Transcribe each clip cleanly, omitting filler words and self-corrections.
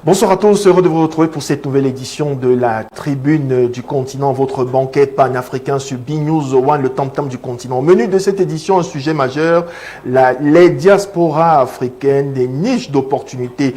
Bonsoir à tous, heureux de vous retrouver pour cette nouvelle édition de la Tribune du continent, votre banquet panafricain sur BNews One, le tam-tam du continent. Au menu de cette édition, un sujet majeur, les diasporas africaines, des niches d'opportunités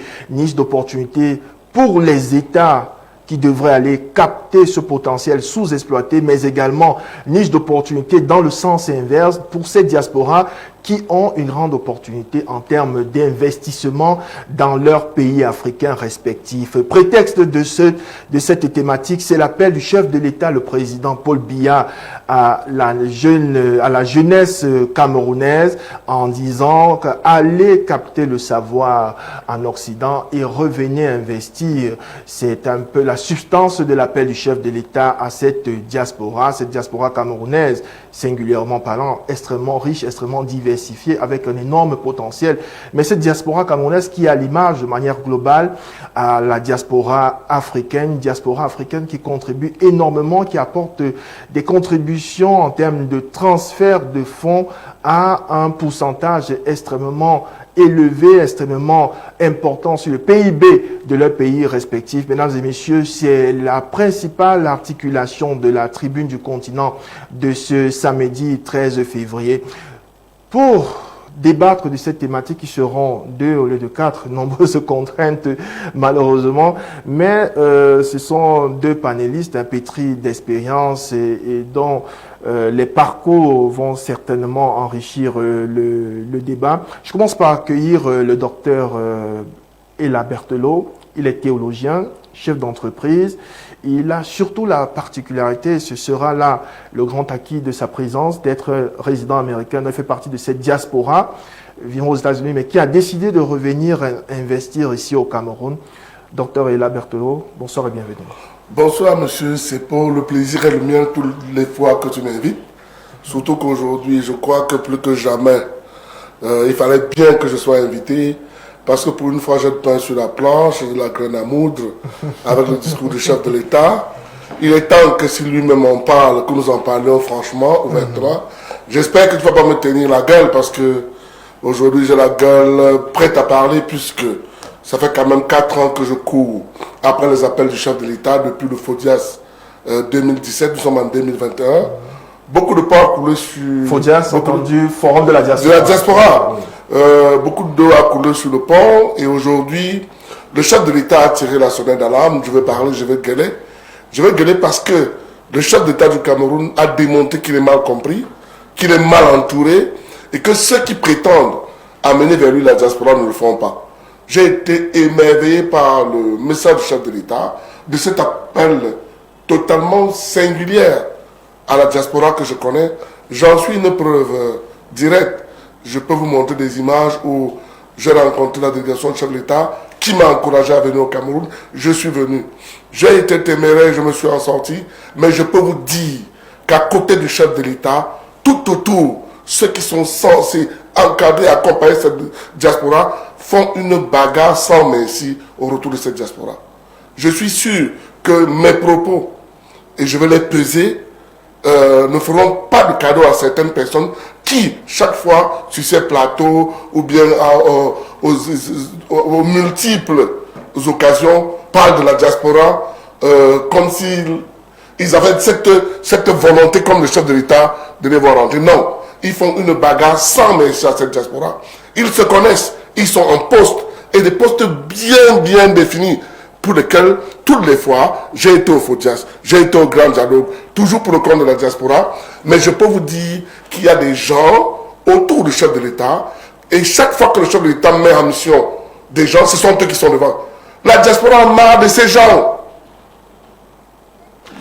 pour les États qui devraient aller capter ce potentiel sous-exploité, mais également niche d'opportunités dans le sens inverse pour ces diasporas qui ont une grande opportunité en termes d'investissement dans leurs pays africains respectifs. Prétexte de cette thématique, c'est l'appel du chef de l'État, le président Paul Biya, à la jeunesse camerounaise en disant qu'allez capter le savoir en Occident et revenez investir. C'est un peu la substance de l'appel du chef de l'État à cette diaspora camerounaise, singulièrement parlant, extrêmement riche, extrêmement diversifiée, avec un énorme potentiel. Mais cette diaspora camerounaise qui est à l'image de manière globale à la diaspora africaine qui contribue énormément, qui apporte des contributions en termes de transfert de fonds à un pourcentage extrêmement élevé, extrêmement important sur le PIB de leurs pays respectifs. Mesdames et messieurs, c'est la principale articulation de la Tribune du continent de ce samedi 13 février. Pour débattre de cette thématique, qui seront 2 au lieu de 4, nombreuses contraintes malheureusement, mais ce sont 2 panélistes pétris d'expérience et dont les parcours vont certainement enrichir le débat. Je commence par accueillir le docteur Ella Berthelot. Il est théologien, chef d'entreprise. Il a surtout la particularité, ce sera là le grand acquis de sa présence, d'être résident américain. Il fait partie de cette diaspora, vivant aux États-Unis, mais qui a décidé de revenir investir ici au Cameroun. Docteur Ella Berthelot, bonsoir et bienvenue. Bonsoir monsieur, c'est pour le plaisir et le mien toutes les fois que tu m'invites. Surtout qu'aujourd'hui, je crois que plus que jamais, il fallait bien que je sois invité. Parce que pour une fois, j'ai le pain sur la planche, de la graine à moudre, avec le discours du chef de l'État. Il est temps que si lui-même en parle, que nous en parlions franchement, ouvertement. J'espère que tu ne vas pas me tenir la gueule, parce que aujourd'hui j'ai la gueule prête à parler, puisque ça fait quand même 4 ans que je cours après les appels du chef de l'État, depuis le FODIAS 2017, nous sommes en 2021. Beaucoup de pas coulé sur... FODIAS, entendu, Forum de la diaspora. De la diaspora. Beaucoup d'eau a coulé sur le pont et aujourd'hui, le chef de l'État a tiré la sonnette d'alarme. Je vais parler, je vais gueuler. Je vais gueuler parce que le chef d'État du Cameroun a démontré qu'il est mal compris, qu'il est mal entouré et que ceux qui prétendent amener vers lui la diaspora ne le font pas. J'ai été émerveillé par le message du chef de l'État, de cet appel totalement singulier à la diaspora que je connais. J'en suis une preuve directe. Je peux vous montrer des images où j'ai rencontré la délégation du chef de l'État qui m'a encouragé à venir au Cameroun. Je suis venu. J'ai été téméraire, je me suis en sorti. Mais je peux vous dire qu'à côté du chef de l'État, tout autour, ceux qui sont censés encadrer, accompagner cette diaspora, font une bagarre sans merci au retour de cette diaspora. Je suis sûr que mes propos, et je vais les peser, ne feront pas de cadeau à certaines personnes qui, chaque fois, sur ces plateaux ou bien aux multiples occasions, parlent de la diaspora comme s'ils avaient cette volonté, comme le chef de l'État, de les voir rentrer. Non, ils font une bagarre sans merci à cette diaspora. Ils se connaissent, ils sont en poste, et des postes bien définis, pour lesquels, toutes les fois, j'ai été au FODIAS, j'ai été au Grand Dialogue, toujours pour le compte de la diaspora, mais je peux vous dire qu'il y a des gens autour du chef de l'État, et chaque fois que le chef de l'État met en mission des gens, ce sont eux qui sont devant. La diaspora a marre de ces gens.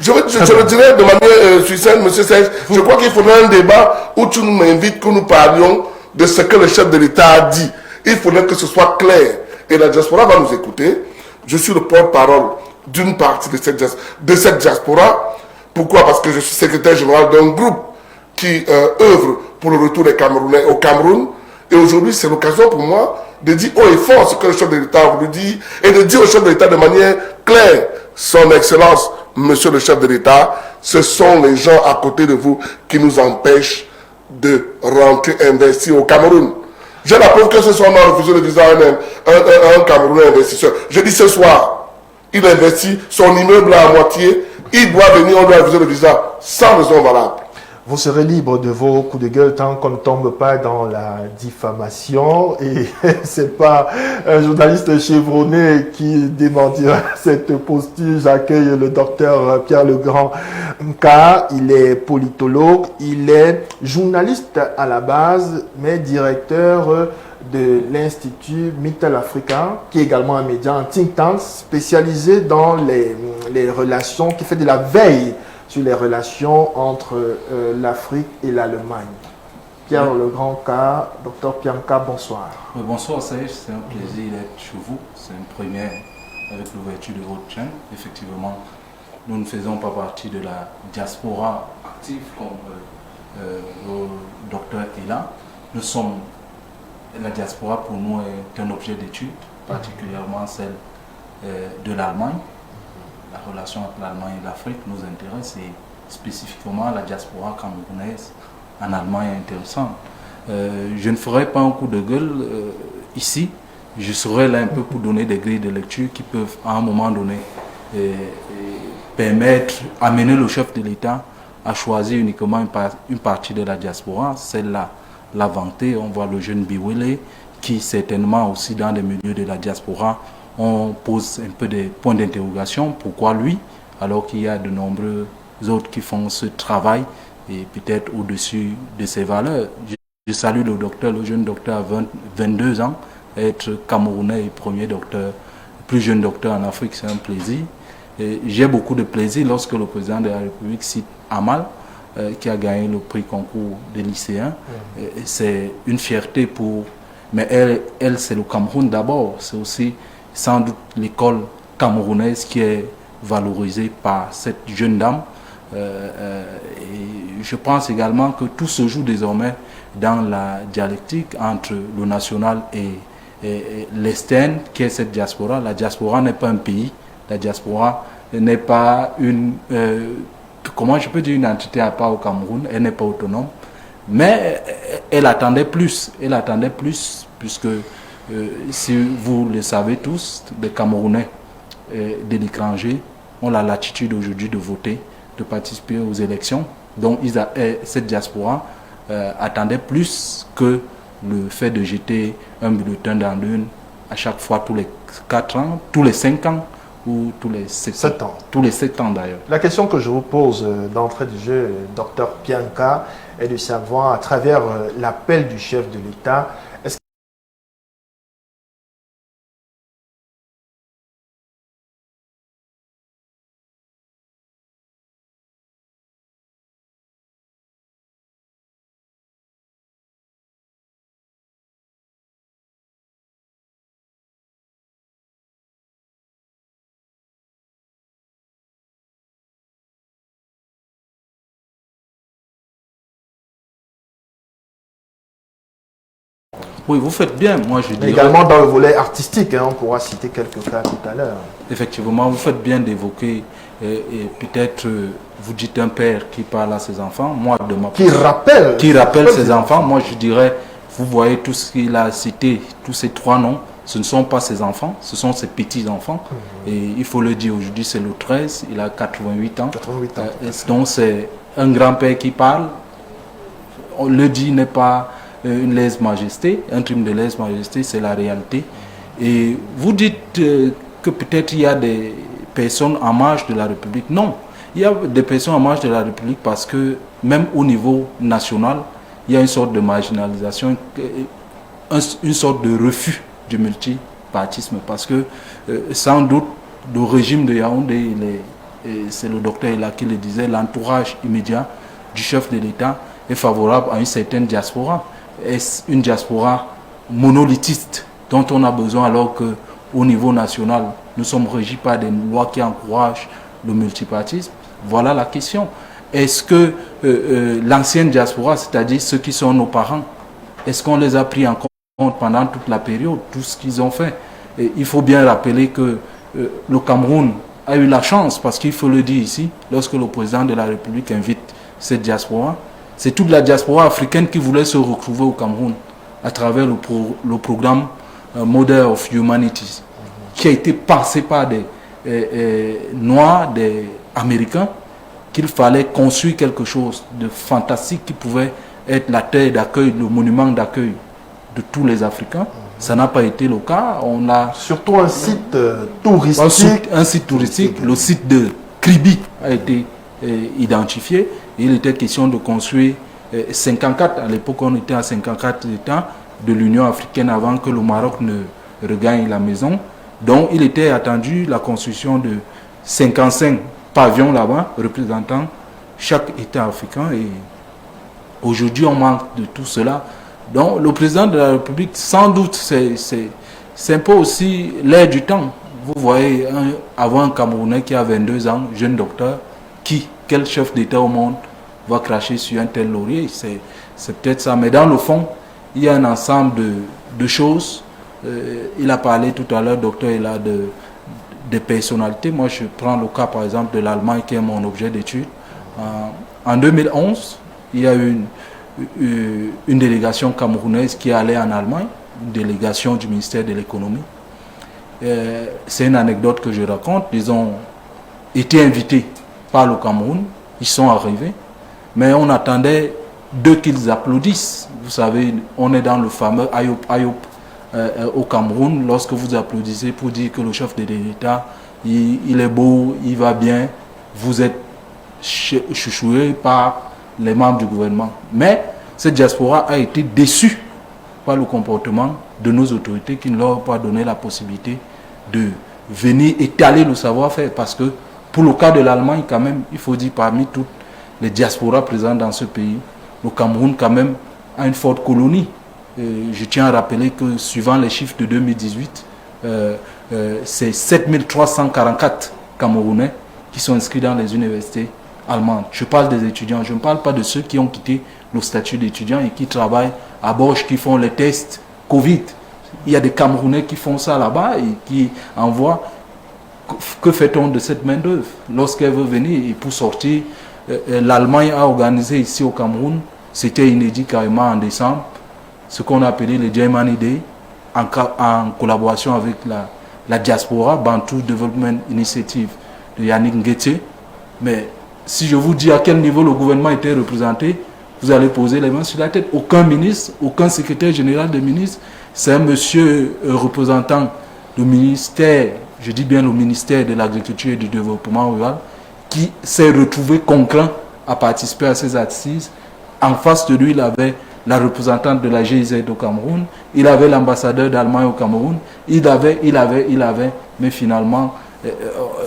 Je le dirais de manière succincte, M. Serge, je crois qu'il faudrait un débat où tu nous invites, que nous parlions de ce que le chef de l'État a dit. Il faudrait que ce soit clair. Et la diaspora va nous écouter. Je suis le porte-parole d'une partie de cette diaspora. Pourquoi? Parce que je suis secrétaire général d'un groupe qui œuvre pour le retour des Camerounais au Cameroun. Et aujourd'hui, c'est l'occasion pour moi de dire haut et fort ce que le chef de l'État a voulu dire et de dire au chef de l'État de manière claire, Son Excellence, Monsieur le chef de l'État, ce sont les gens à côté de vous qui nous empêchent de rentrer investir au Cameroun. J'ai la preuve que ce soir, on a refusé le visa à un Camerounais investisseur. Je dis ce soir, il investit son immeuble à moitié, il doit venir, on doit refuser le visa sans raison valable. Vous serez libre de vos coups de gueule tant qu'on ne tombe pas dans la diffamation. Et c'est pas un journaliste chevronné qui démentira cette posture. J'accueille le docteur Pierre Legrand car il est politologue, il est journaliste à la base, mais directeur de l'Institut Mittel Africa, qui est également un média, un think tank spécialisé dans les relations, qui fait de la veille sur les relations entre l'Afrique et l'Allemagne. Pierre Legrand K, docteur Pierre K, bonsoir. Bonsoir Serge, c'est un plaisir d'être chez vous. C'est une première avec l'ouverture de votre chaîne. Effectivement, nous ne faisons pas partie de la diaspora active comme le docteur est là. Nous sommes, la diaspora pour nous est un objet d'étude, particulièrement celle de l'Allemagne. La relation entre l'Allemagne et l'Afrique nous intéresse et spécifiquement la diaspora camerounaise en Allemagne est intéressante. Je ne ferai pas un coup de gueule ici, je serai là un peu pour donner des grilles de lecture qui peuvent à un moment donné permettre, amener le chef de l'État à choisir uniquement une partie de la diaspora, celle-là, la vanter. On voit le jeune Biwele qui certainement aussi dans les milieux de la diaspora, on pose un peu des points d'interrogation. Pourquoi lui, alors qu'il y a de nombreux autres qui font ce travail et peut-être au-dessus de ses valeurs. Je salue le docteur, le jeune docteur à 22 ans, être camerounais et premier docteur, plus jeune docteur en Afrique, c'est un plaisir. J'ai beaucoup de plaisir lorsque le président de la République cite Amal, qui a gagné le prix concours des lycéens. C'est une fierté pour... Mais elle c'est le Cameroun d'abord, c'est aussi sans doute l'école camerounaise qui est valorisée par cette jeune dame. Et je pense également que tout se joue désormais dans la dialectique entre le national et l'externe, qui est cette diaspora. La diaspora n'est pas un pays, la diaspora n'est pas une... comment je peux dire une entité à part au Cameroun, elle n'est pas autonome. Mais elle attendait plus, puisque si vous le savez tous, les Camerounais de l'étranger ont la latitude aujourd'hui de voter, de participer aux élections. Donc cette diaspora attendait plus que le fait de jeter un bulletin dans l'urne à chaque fois tous les 4 ans, tous les 5 ans ou tous les 7 ans. Tous les 7 ans d'ailleurs. La question que je vous pose d'entrée du jeu, docteur Pianka, est de savoir à travers l'appel du chef de l'État, est-ce Oui, vous faites bien, moi je dirais... également dans le volet artistique, on pourra citer quelques cas tout à l'heure. Effectivement, vous faites bien d'évoquer, et peut-être vous dites un père qui parle à ses enfants, moi de ma part, qui rappelle ses enfants. Moi je dirais, vous voyez tout ce qu'il a cité, tous ces 3 noms, ce ne sont pas ses enfants, ce sont ses petits-enfants. Et il faut le dire, aujourd'hui c'est le 13, il a 88 ans. 88 ans. Donc c'est un grand-père qui parle, on le dit, n'est pas une lèse-majesté, un crime de lèse-majesté, c'est la réalité. Et vous dites que peut-être il y a des personnes en marge de la République. Non, il y a des personnes en marge de la République parce que même au niveau national, il y a une sorte de marginalisation, une sorte de refus du multipartisme. Parce que sans doute, le régime de Yaoundé, c'est le docteur Ela qui le disait, l'entourage immédiat du chef de l'État est favorable à une certaine diaspora. Est-ce une diaspora monolithiste dont on a besoin alors qu'au niveau national, nous sommes régis par des lois qui encouragent le multipartisme? Voilà la question. Est-ce que l'ancienne diaspora, c'est-à-dire ceux qui sont nos parents, est-ce qu'on les a pris en compte pendant toute la période, tout ce qu'ils ont fait? Et il faut bien rappeler que le Cameroun a eu la chance, parce qu'il faut le dire ici, lorsque le président de la République invite cette diaspora, c'est toute la diaspora africaine qui voulait se retrouver au Cameroun à travers le programme Model of Humanities, qui a été pensé par des Noirs, des Américains, qu'il fallait construire quelque chose de fantastique qui pouvait être la terre d'accueil, le monument d'accueil de tous les Africains. Ça n'a pas été le cas. On a surtout un site touristique. Un site touristique. Le site de Kribi a été identifié. Il était question de construire 54. À l'époque, on était à 54 États de l'Union africaine avant que le Maroc ne regagne la maison. Donc, il était attendu la construction de 55 pavillons là-bas, représentant chaque État africain. Et aujourd'hui, on manque de tout cela. Donc, le président de la République, sans doute, c'est un peu aussi l'air du temps. Vous voyez, avant un Camerounais qui a 22 ans, jeune docteur, quel chef d'État au monde va cracher sur un tel laurier? C'est peut-être ça. Mais dans le fond, il y a un ensemble de choses. Il a parlé tout à l'heure, docteur, il a des personnalités. Moi, je prends le cas, par exemple, de l'Allemagne, qui est mon objet d'étude. En 2011, il y a eu une délégation camerounaise qui est allée en Allemagne, une délégation du ministère de l'économie. C'est une anecdote que je raconte. Ils ont été invités par le Cameroun, ils sont arrivés, mais on attendait d'eux qu'ils applaudissent. Vous savez, on est dans le fameux Ayop au Cameroun. Lorsque vous applaudissez pour dire que le chef de l'État, il est beau, il va bien, vous êtes chouchoué par les membres du gouvernement. Mais cette diaspora a été déçue par le comportement de nos autorités qui ne leur ont pas donné la possibilité de venir étaler le savoir-faire. Parce que pour le cas de l'Allemagne, quand même, il faut dire parmi toutes les diasporas présentes dans ce pays, le Cameroun quand même a une forte colonie. Je tiens à rappeler que suivant les chiffres de 2018, c'est 7344 Camerounais qui sont inscrits dans les universités allemandes. Je parle des étudiants, je ne parle pas de ceux qui ont quitté le statut d'étudiant et qui travaillent à Bosch, qui font les tests Covid. Il y a des Camerounais qui font ça là-bas et qui envoient. Que fait-on de cette main-d'œuvre lorsqu'elle veut venir? Et pour sortir, l'Allemagne a organisé ici au Cameroun, c'était inédit carrément en décembre, ce qu'on a appelé le Germany Day, en collaboration avec la diaspora, Bantu Development Initiative de Yannick Nguete. Mais si je vous dis à quel niveau le gouvernement était représenté, vous allez poser les mains sur la tête. Aucun ministre, aucun secrétaire général des ministres, c'est un monsieur représentant le ministère, je dis bien le ministère de l'Agriculture et du Développement rural, qui s'est retrouvé contraint à participer à ces assises. En face de lui, il avait la représentante de la GIZ au Cameroun, il avait l'ambassadeur d'Allemagne au Cameroun, il avait, mais finalement,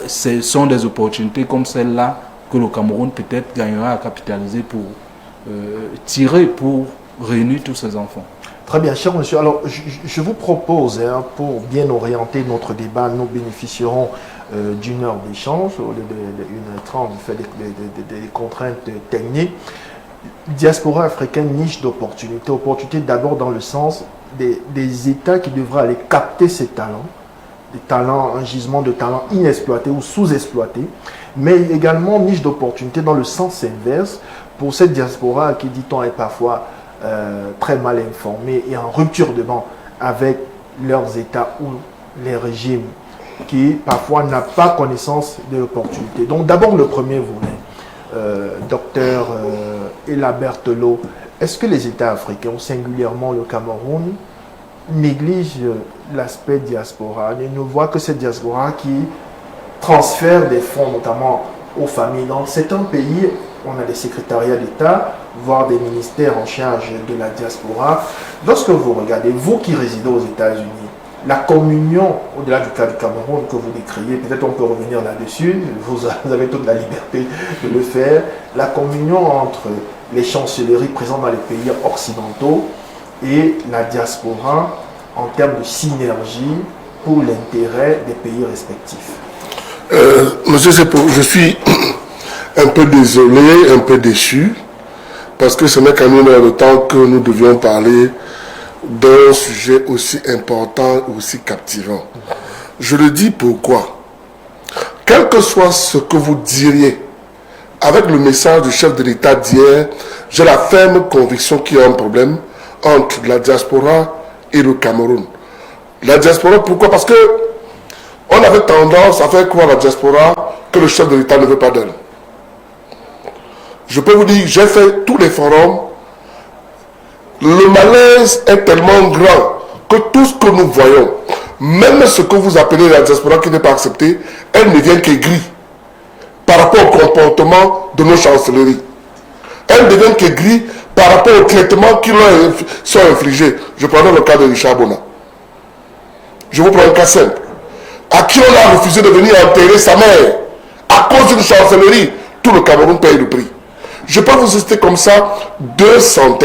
ce sont des opportunités comme celle-là que le Cameroun peut-être gagnera à capitaliser pour tirer, pour réunir tous ces enfants. Très bien, cher monsieur. Alors, je vous propose, pour bien orienter notre débat, nous bénéficierons d'une heure d'échange, au lieu d'une 30 du fait des contraintes techniques. Diaspora africaine, niche d'opportunités. Opportunités d'abord dans le sens des États qui devraient aller capter ces talents, des talents, un gisement de talents inexploités ou sous-exploités, mais également niche d'opportunités dans le sens inverse pour cette diaspora qui, dit-on, est parfois très mal informés et en rupture de banc avec leurs États ou les régimes qui parfois n'ont pas connaissance de l'opportunité. Donc d'abord le premier volet, docteur Ella Berthelot, est-ce que les États africains, ou singulièrement le Cameroun, négligent l'aspect diaspora? Ils ne voient que cette diaspora qui transfère des fonds notamment aux familles. Donc c'est un pays, on a des secrétariats d'État, voire des ministères en charge de la diaspora. Lorsque vous regardez, vous qui résidez aux États-Unis, la communion, au-delà du cas du Cameroun que vous décriez, peut-être on peut revenir là-dessus, vous avez toute la liberté de le faire, la communion entre les chancelleries présentes dans les pays occidentaux et la diaspora en termes de synergie pour l'intérêt des pays respectifs. Monsieur Sepo, je suis un peu désolé, un peu déçu, parce que ce n'est qu'à une heure de temps que nous devions parler d'un sujet aussi important, aussi captivant. Je le dis pourquoi. Quel que soit ce que vous diriez, avec le message du chef de l'État d'hier, j'ai la ferme conviction qu'il y a un problème entre la diaspora et le Cameroun. La diaspora, pourquoi? Parce que on avait tendance à faire croire à la diaspora que le chef de l'État ne veut pas d'elle. Je peux vous dire, j'ai fait tous les forums. Le malaise est tellement grand que tout ce que nous voyons, même ce que vous appelez la diaspora qui n'est pas acceptée, elle ne vient qu'aigrie par rapport au comportement de nos chancelleries. Elle ne devient qu'aigrie par rapport au traitement qui leur sont infligés. Je prendrai le cas de Richard Bona. Je vous prends un cas simple. À qui on a refusé de venir enterrer sa mère à cause d'une chancellerie, tout le Cameroun paye le prix. Je peux vous citer comme ça 200.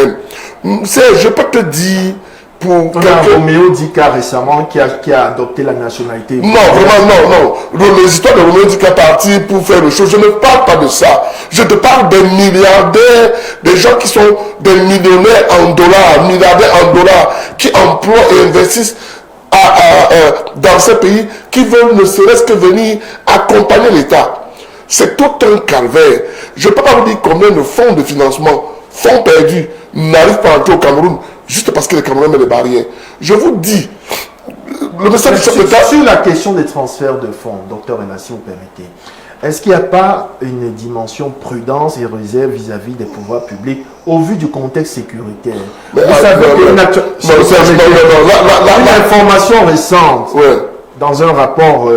Je peux te dire pour quelqu'un... Roméo Dika récemment qui a adopté la nationalité. Non, vraiment, non. Les histoires de Roméo Dika parti pour faire le show, je ne parle pas de ça. Je te parle des milliardaires, des gens qui sont des millionnaires en dollars, qui emploient et investissent dans ces pays, qui veulent ne serait-ce que venir accompagner l'État. C'est tout un calvaire. Je ne peux pas vous dire combien de fonds de financement, fonds perdus, n'arrivent pas à entrer au Cameroun juste parce que le Cameroun met des barrières. Je vous dis, le message du chef d'État... Sur la question des transferts de fonds, docteur Enassi, vous permettez, est-ce qu'il n'y a pas une dimension prudence et réserve vis-à-vis des pouvoirs publics au vu du contexte sécuritaire? Vous savez une information récente dans un rapport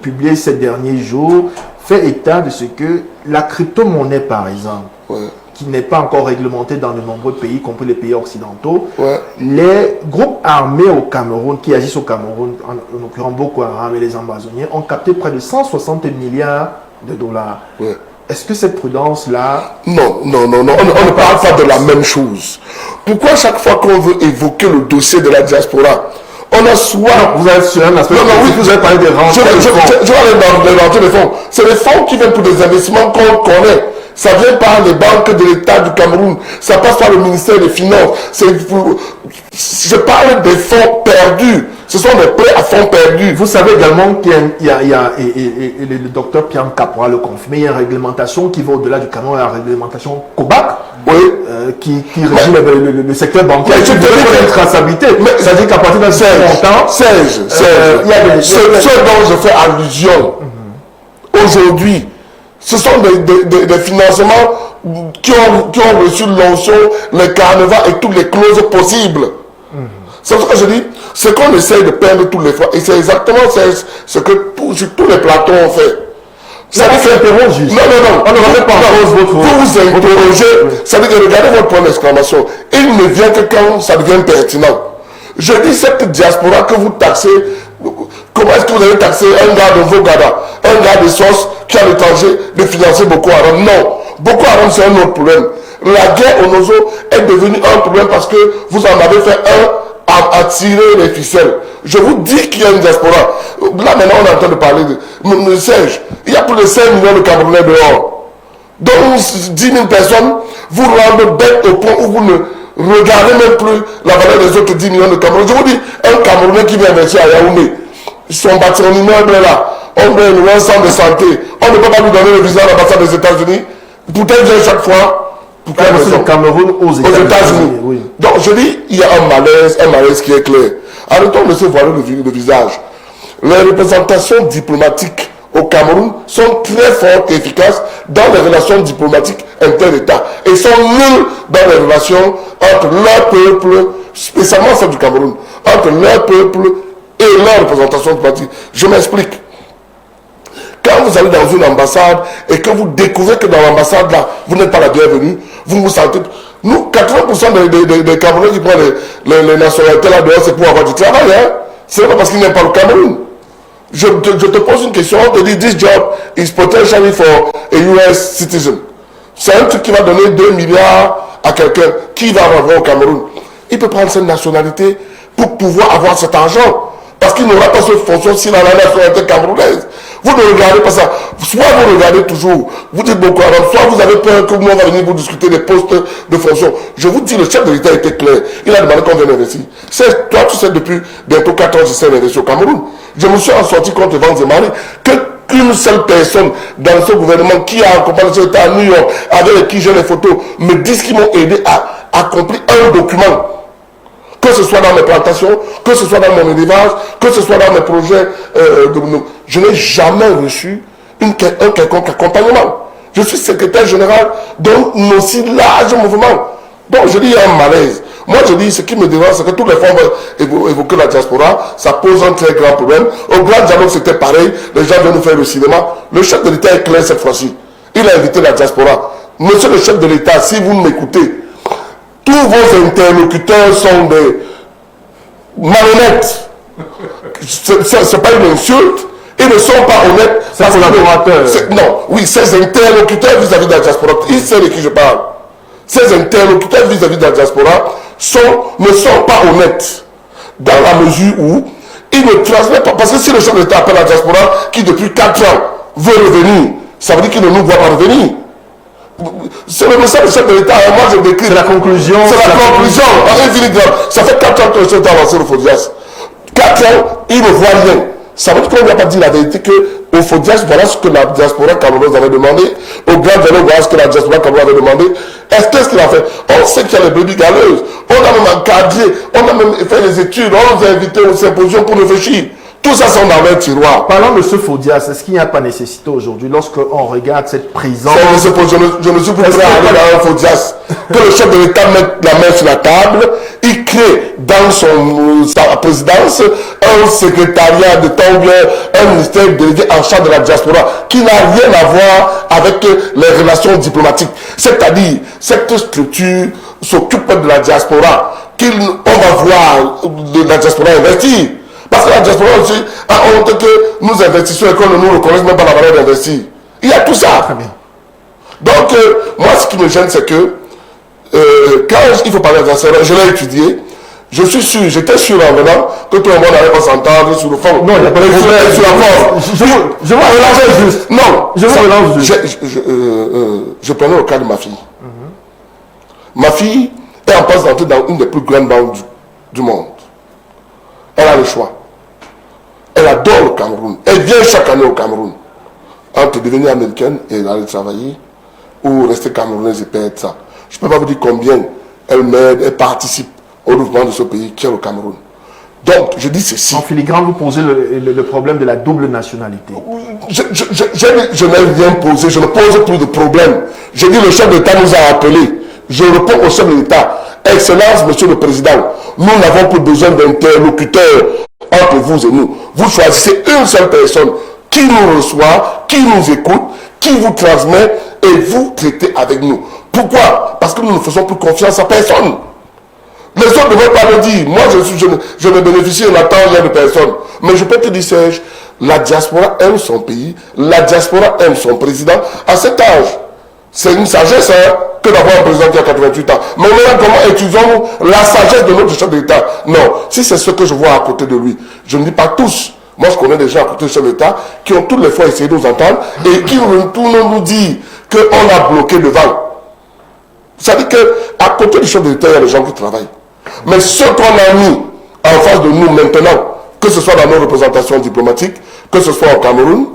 publié ces derniers jours fait état de ce que la crypto-monnaie, par exemple, qui n'est pas encore réglementée dans de nombreux pays, y compris les pays occidentaux, les groupes armés au Cameroun, qui agissent au Cameroun, en l'occurrence Boko Haram et les Amazoniens, ont capté près de 160 milliards de dollars. Est-ce que cette prudence-là... Non, on ne parle pas de la même chose. Pourquoi chaque fois qu'on veut évoquer le dossier de la diaspora, on a soit... Vous avez sur un aspect... vous avez parlé des rentrées de fonds. Je vais aller dans les rentrées de fonds. C'est les fonds qui viennent pour des investissements qu'on connaît. Ça vient par les banques de l'État du Cameroun. Ça passe par le ministère des Finances. Je parle des fonds perdus. Ce sont des prêts à fonds perdus. Vous savez également qu'il y a le docteur Pierre Capra le confirme, il y a une réglementation qui va au-delà du Cameroun, la réglementation COBAC, qui régit le secteur bancaire. Mais je te dis une traçabilité. C'est-à-dire qu'à partir d'un certain montant... Ce dont je fais allusion aujourd'hui, ce sont des financements qui ont reçu l'onction, les carnavals et toutes les clauses possibles. C'est ce que je dis. Ce qu'on essaye de peindre toutes les fois, et c'est exactement ce que sur tous les plateaux on fait. Ça veut dire que non. On ne remet pas en cause votre... Vous vous interrogez, ça veut dire que regardez votre point d'exclamation. Il ne vient que quand ça devient pertinent. Je dis cette diaspora que vous taxez, comment est-ce que vous allez taxer un gars de Vogada, un gars de Sos qui est à l'étranger de financer Boko Haram? Non. Boko Haram, c'est un autre problème. La guerre au Nozo est devenue un problème parce que vous en avez fait un à tirer les ficelles. Je vous dis qu'il y a une diaspora. Là maintenant on est en train de parler de Serge. Il y a plus de 5 millions de Camerounais dehors. Donc 10 000 personnes vous rendent bête au point où vous ne regardez même plus la valeur des autres 10 millions de Camerounais. Je vous dis, un Camerounais qui vient investir à Yaoundé, son bâtiment immeuble est là, on a un centre de santé, on ne peut pas lui donner le visa à l'ambassade des États-Unis. Pourtant il vient chaque fois. Pourquoi le Cameroun aux États-Unis? Oui. Donc je dis, il y a un malaise qui est clair. Arrêtons de se voiler le visage. Les représentations diplomatiques au Cameroun sont très fortes et efficaces dans les relations diplomatiques inter-États et sont nulles dans les relations entre leur peuple, spécialement celle du Cameroun, entre leur peuple et leur représentation diplomatique. Je m'explique. Quand vous allez dans une ambassade et que vous découvrez que dans l'ambassade là, vous n'êtes pas la bienvenue, vous vous sentez... Nous, 80% des Camerounais qui prennent les nationalités là dehors, c'est pour avoir du travail. Hein? C'est pas parce qu'ils n'aiment pas le Cameroun. Je te pose une question, on te dit, this job is potentially for a US citizen. C'est un truc qui va donner 2 milliards à quelqu'un qui va avoir au Cameroun. Il peut prendre cette nationalité pour pouvoir avoir cet argent. Parce qu'il n'aura pas cette fonction s'il a la nationalité camerounaise. Vous ne regardez pas ça. Soit vous regardez toujours, vous dites beaucoup avant, soit vous avez peur que nous on va venir vous discuter des postes de fonction. Je vous dis, le chef de l'État était clair. Il a demandé qu'on vienne investir. Toi, tu sais, depuis bientôt 4 ans, je sais investir au Cameroun. Je me suis en sorti contre Vance et Marie qu'une seule personne dans ce gouvernement qui a accompagné ce État à New York, avec qui j'ai les photos, me disent qu'ils m'ont aidé à accomplir un document. Que ce soit dans mes plantations, que ce soit dans mon élevage, que ce soit dans mes projets. Je n'ai jamais reçu un quelconque accompagnement. Je suis secrétaire général d'un aussi large mouvement. Donc je dis, il y a un malaise. Moi je dis, ce qui me dérange, c'est que toutes les fois on va évoquer la diaspora, ça pose un très grand problème. Au Grand Dialogue, c'était pareil. Les gens viennent nous faire le cinéma. Le chef de l'État est clair cette fois-ci. Il a invité la diaspora. Monsieur le chef de l'État, si vous m'écoutez, tous vos interlocuteurs sont des malhonnêtes. Ce n'est pas une insulte. Ils ne sont pas honnêtes. Ces collaborateurs. Non, oui, ces interlocuteurs vis-à-vis de la diaspora, ils savent de qui je parle. Ces interlocuteurs vis-à-vis de la diaspora ne sont pas honnêtes. Dans la mesure où ils ne transmettent pas. Parce que si le chef de l'État appelle la diaspora, qui depuis 4 ans veut revenir, ça veut dire qu'il ne nous voit pas revenir. C'est le message du chef de l'État. Moi, je décris. C'est la conclusion. C'est la conclusion. Ça fait 4 ans que le chef d'État a lancé le FODIAS. 4 ans, il ne voit rien. Ça veut dire qu'on n'a pas dit la vérité qu'au FODIAS, voilà ce que la diaspora camerounaise avait demandé. Au Grand Dialogue, voilà ce que la diaspora camerounaise avait demandé. Qu'est-ce qu'il a fait? On sait qu'il y a les brebis galeuses. On a même encadré, on a même fait les études, on nous a invités au symposium pour réfléchir. Tout ça sont dans un tiroir. Parlant de ce FODIAS, est-ce qu'il n'y a pas nécessité aujourd'hui, lorsqu'on regarde cette présence... Je me suis préparé à aller dans un FODIAS, que le chef de l'État mette la main sur la table, il crée dans sa présidence un secrétariat de temps bien, un ministère délégué en charge de la diaspora, qui n'a rien à voir avec les relations diplomatiques. C'est-à-dire, cette structure s'occupe de la diaspora, on va voir la diaspora investir. Parce que la diaspora aussi a honte que nous investissons et qu'on ne nous reconnaisse même pas la valeur d'investir. Il y a tout ça. Très bien. Donc, moi, ce qui me gêne, c'est que quand il faut parler de la diaspora, je l'ai étudié. Je suis sûr, j'étais sûr en venant que tout le monde n'allait pas s'entendre sur le fond. Non, il n'y a pas de problème. Sur la forme. Je vous relance juste. Non, je vous relance juste. Je prenais le cas de ma fille. Ma fille est en passe d'entrer dans une des plus grandes banques du monde. Elle a le choix. Elle adore le Cameroun. Elle vient chaque année au Cameroun. Entre devenir américaine et aller travailler, ou rester camerounaise et perdre ça. Je ne peux pas vous dire combien elle m'aide, elle participe au développement de ce pays qui est le Cameroun. Donc, je dis ceci. En filigrane, vous posez le problème de la double nationalité. Je n'ai rien posé, je ne pose plus de problème. Je dis le chef d'État nous a appelés. Je réponds au chef de l'État. Excellence, Monsieur le Président, nous n'avons plus besoin d'interlocuteurs entre vous et nous. Vous choisissez une seule personne qui nous reçoit, qui nous écoute, qui vous transmet et vous traitez avec nous. Pourquoi? Parce que nous ne faisons plus confiance à personne. Les autres ne veulent pas le dire. Moi, je ne bénéficie de la temps de personne. Mais je peux te dire, Serge, la diaspora aime son pays, la diaspora aime son président à cet âge. C'est une sagesse que d'avoir un président qui a 88 ans. Mais maintenant, comment utilisons-nous la sagesse de notre chef d'État? Non, si c'est ce que je vois à côté de lui, je ne dis pas tous. Moi, je connais des gens à côté du chef d'État qui ont toutes les fois essayé de nous entendre et qui nous disent qu'on a bloqué le vent. Ça veut dire qu'à côté du chef d'État, il y a des gens qui travaillent. Mais ce qu'on a mis en face de nous maintenant, que ce soit dans nos représentations diplomatiques, que ce soit au Cameroun,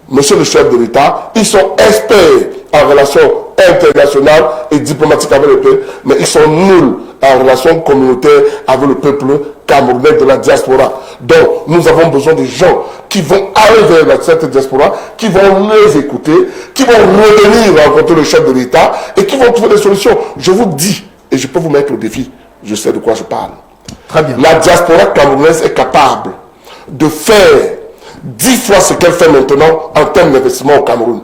monsieur le chef de l'État, ils sont experts en relations internationales et diplomatiques avec le peuple, mais ils sont nuls en relations communautaires avec le peuple camerounais de la diaspora. Donc, nous avons besoin de gens qui vont aller vers cette diaspora, qui vont les écouter, qui vont revenir rencontrer le chef de l'État et qui vont trouver des solutions. Je vous dis, et je peux vous mettre au défi, je sais de quoi je parle. Très bien. La diaspora camerounaise est capable de faire 10 fois ce qu'elle fait maintenant en termes d'investissement au Cameroun.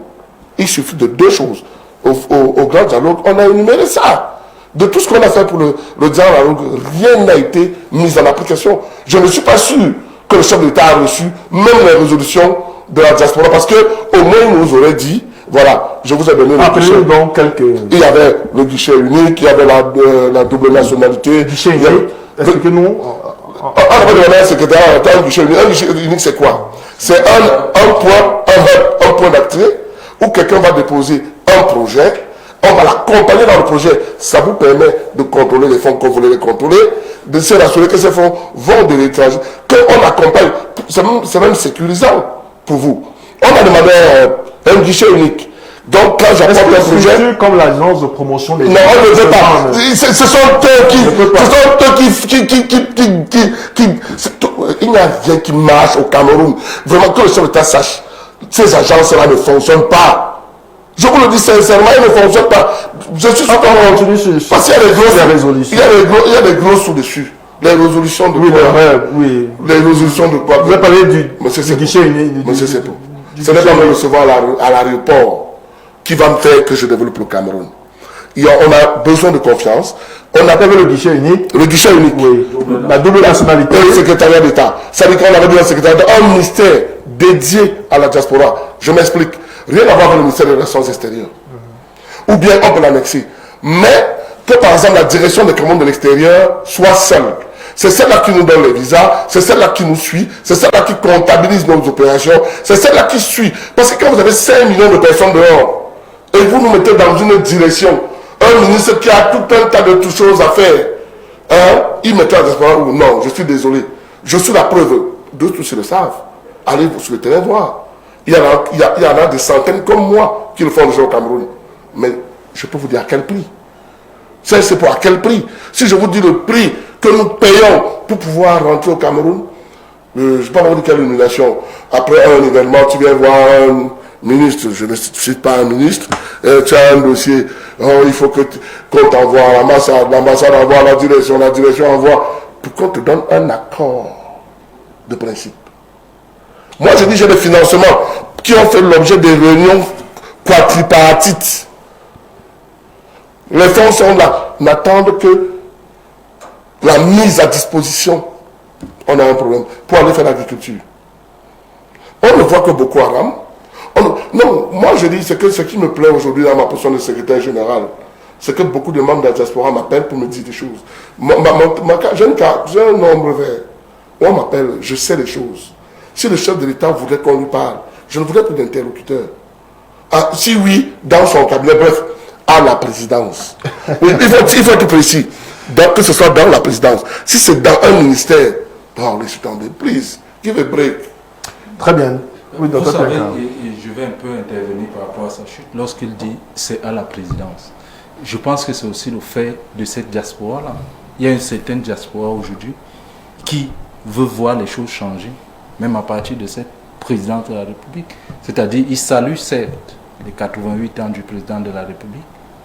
Il suffit de 2 choses. Au Grand Dialogue, on a énuméré ça. De tout ce qu'on a fait pour le dialogue, rien n'a été mis en application. Je ne suis pas sûr que le chef de l'État a reçu même les résolutions de la diaspora parce que au moins il nous aurait dit, voilà, je vous ai donné le guichet. Donc quelques... Il y avait le guichet unique, il y avait la double nationalité. Guichet unique. Est-ce que nous... va demander à un secrétaire, un guichet unique. Un guichet unique, c'est quoi? C'est un point d'accès où quelqu'un va déposer un projet. On va l'accompagner dans le projet. Ça vous permet de contrôler les fonds que vous voulez les contrôler, de se rassurer que ces fonds vont de l'étranger, qu'on accompagne. C'est même sécurisant pour vous. On a demandé un guichet unique. Donc, quand j'apporte un projet. Comme l'agence de promotion des. Non, on ne veut pas. Ce sont eux qui. Il n'y a rien qui marche au Cameroun. Vraiment, que le chef d'État sache. Ces agences-là ne fonctionnent pas. Je vous le dis sincèrement, ils ne fonctionnent pas. Je suis sûr parce qu'il y a des grosses résolutions. Il y a des grosses sous-dessus. Les résolutions de quoi? Oui. Les résolutions de quoi? Vous avez parlé du guichet unique. Monsieur Sepo. Ce n'est pas me recevoir à l'aéroport qui va me faire que je développe le Cameroun. On a besoin de confiance. On appelle le guichet unique. Le guichet unique. Oui. La double nationalité. Et le secrétariat d'État. Ça veut dire qu'on avait dit un secrétariat d'État, un ministère dédié à la diaspora. Je m'explique. Rien à voir avec le ministère des Relations extérieures. Ou bien on peut l'annexer. Mais que par exemple la direction des Cameroun de l'extérieur soit seule. C'est celle-là qui nous donne les visas, c'est celle-là qui nous suit, c'est celle-là qui comptabilise nos opérations, c'est celle-là qui suit. Parce que quand vous avez 5 millions de personnes dehors, et vous nous mettez dans une direction, un ministre qui a tout un tas de choses à faire, il mettra la diaspora ou non, je suis désolé. Je suis la preuve, d'autres aussi le savent. Allez sur le terrain voir. Il y en a des centaines comme moi qui le font déjà au Cameroun. Mais je peux vous dire à quel prix. C'est pour à quel prix. Si je vous dis le prix que nous payons pour pouvoir rentrer au Cameroun, je ne sais pas vous dire quelle illumination. Après un événement, tu viens voir un ministre, je ne cite pas un ministre, tu as un dossier, il faut qu'on t'envoie à l'ambassade envoie la direction envoie, pour qu'on te donne un accord de principe. Moi, je dis, j'ai des financements qui ont fait l'objet des réunions quadripartites. Les fonds sont là, n'attendent que la mise à disposition. On a un problème pour aller faire l'agriculture. On ne voit que Boko Haram. Non, moi je dis, ce qui me plaît aujourd'hui dans ma position de secrétaire général, c'est que beaucoup de membres de la diaspora m'appellent pour me dire des choses. J'ai un nombre vert. On m'appelle, je sais les choses. Si le chef de l'État voudrait qu'on lui parle, je ne voudrais plus d'interlocuteur. Si oui, dans son cabinet, bref, à la présidence. Il faut être précis. Donc, que ce soit dans la présidence. Si c'est dans un ministère, oh, laissez tomber, please, give a break. Très bien. Oui, vous savez, et je vais un peu intervenir par rapport à sa chute. Lorsqu'il dit c'est à la présidence, je pense que c'est aussi le fait de cette diaspora-là. Il y a une certaine diaspora aujourd'hui qui veut voir les choses changer, même à partir de cette présidente de la République. C'est-à-dire, il salue certes les 88 ans du président de la République,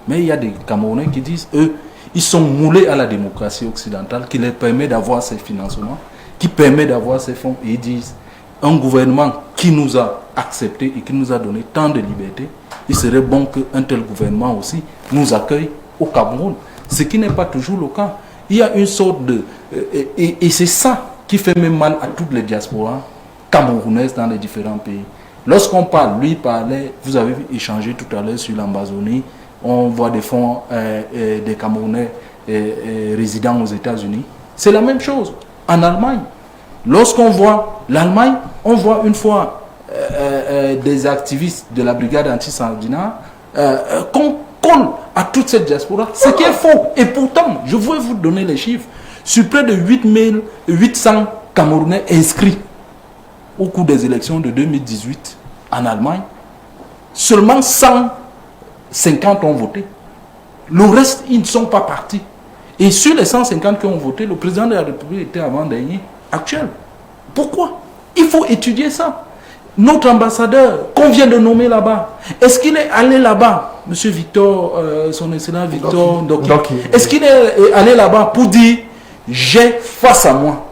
mais il y a des Camerounais qui disent, eux, ils sont moulés à la démocratie occidentale qui leur permet d'avoir ces financements, qui permet d'avoir ces fonds. Et ils disent, un gouvernement qui nous a acceptés et qui nous a donné tant de liberté, il serait bon qu'un tel gouvernement aussi nous accueille au Cameroun. Ce qui n'est pas toujours le cas. Il y a une sorte de... Et c'est ça qui fait même mal à toutes les diasporas camerounaises dans les différents pays. Lorsqu'on parle, lui parlait, vous avez échangé tout à l'heure sur l'Amazonie, on voit des fonds des Camerounais résidant aux États-Unis. C'est la même chose en Allemagne. Lorsqu'on voit l'Allemagne, on voit une fois des activistes de la brigade anti-Sandina qu'on colle à toute cette diaspora. Ce qui est faux. Et pourtant, je vais vous donner les chiffres. Sur près de 8800 Camerounais inscrits au cours des élections de 2018 en Allemagne, seulement 150 ont voté. Le reste, ils ne sont pas partis. Et sur les 150 qui ont voté, le président de la République était avant-dernier actuel. Pourquoi? Il faut étudier ça. Notre ambassadeur qu'on vient de nommer là-bas, est-ce qu'il est allé là-bas, monsieur Victor, son excellent Victor Ndoki, est-ce qu'il est allé là-bas pour dire j'ai face à moi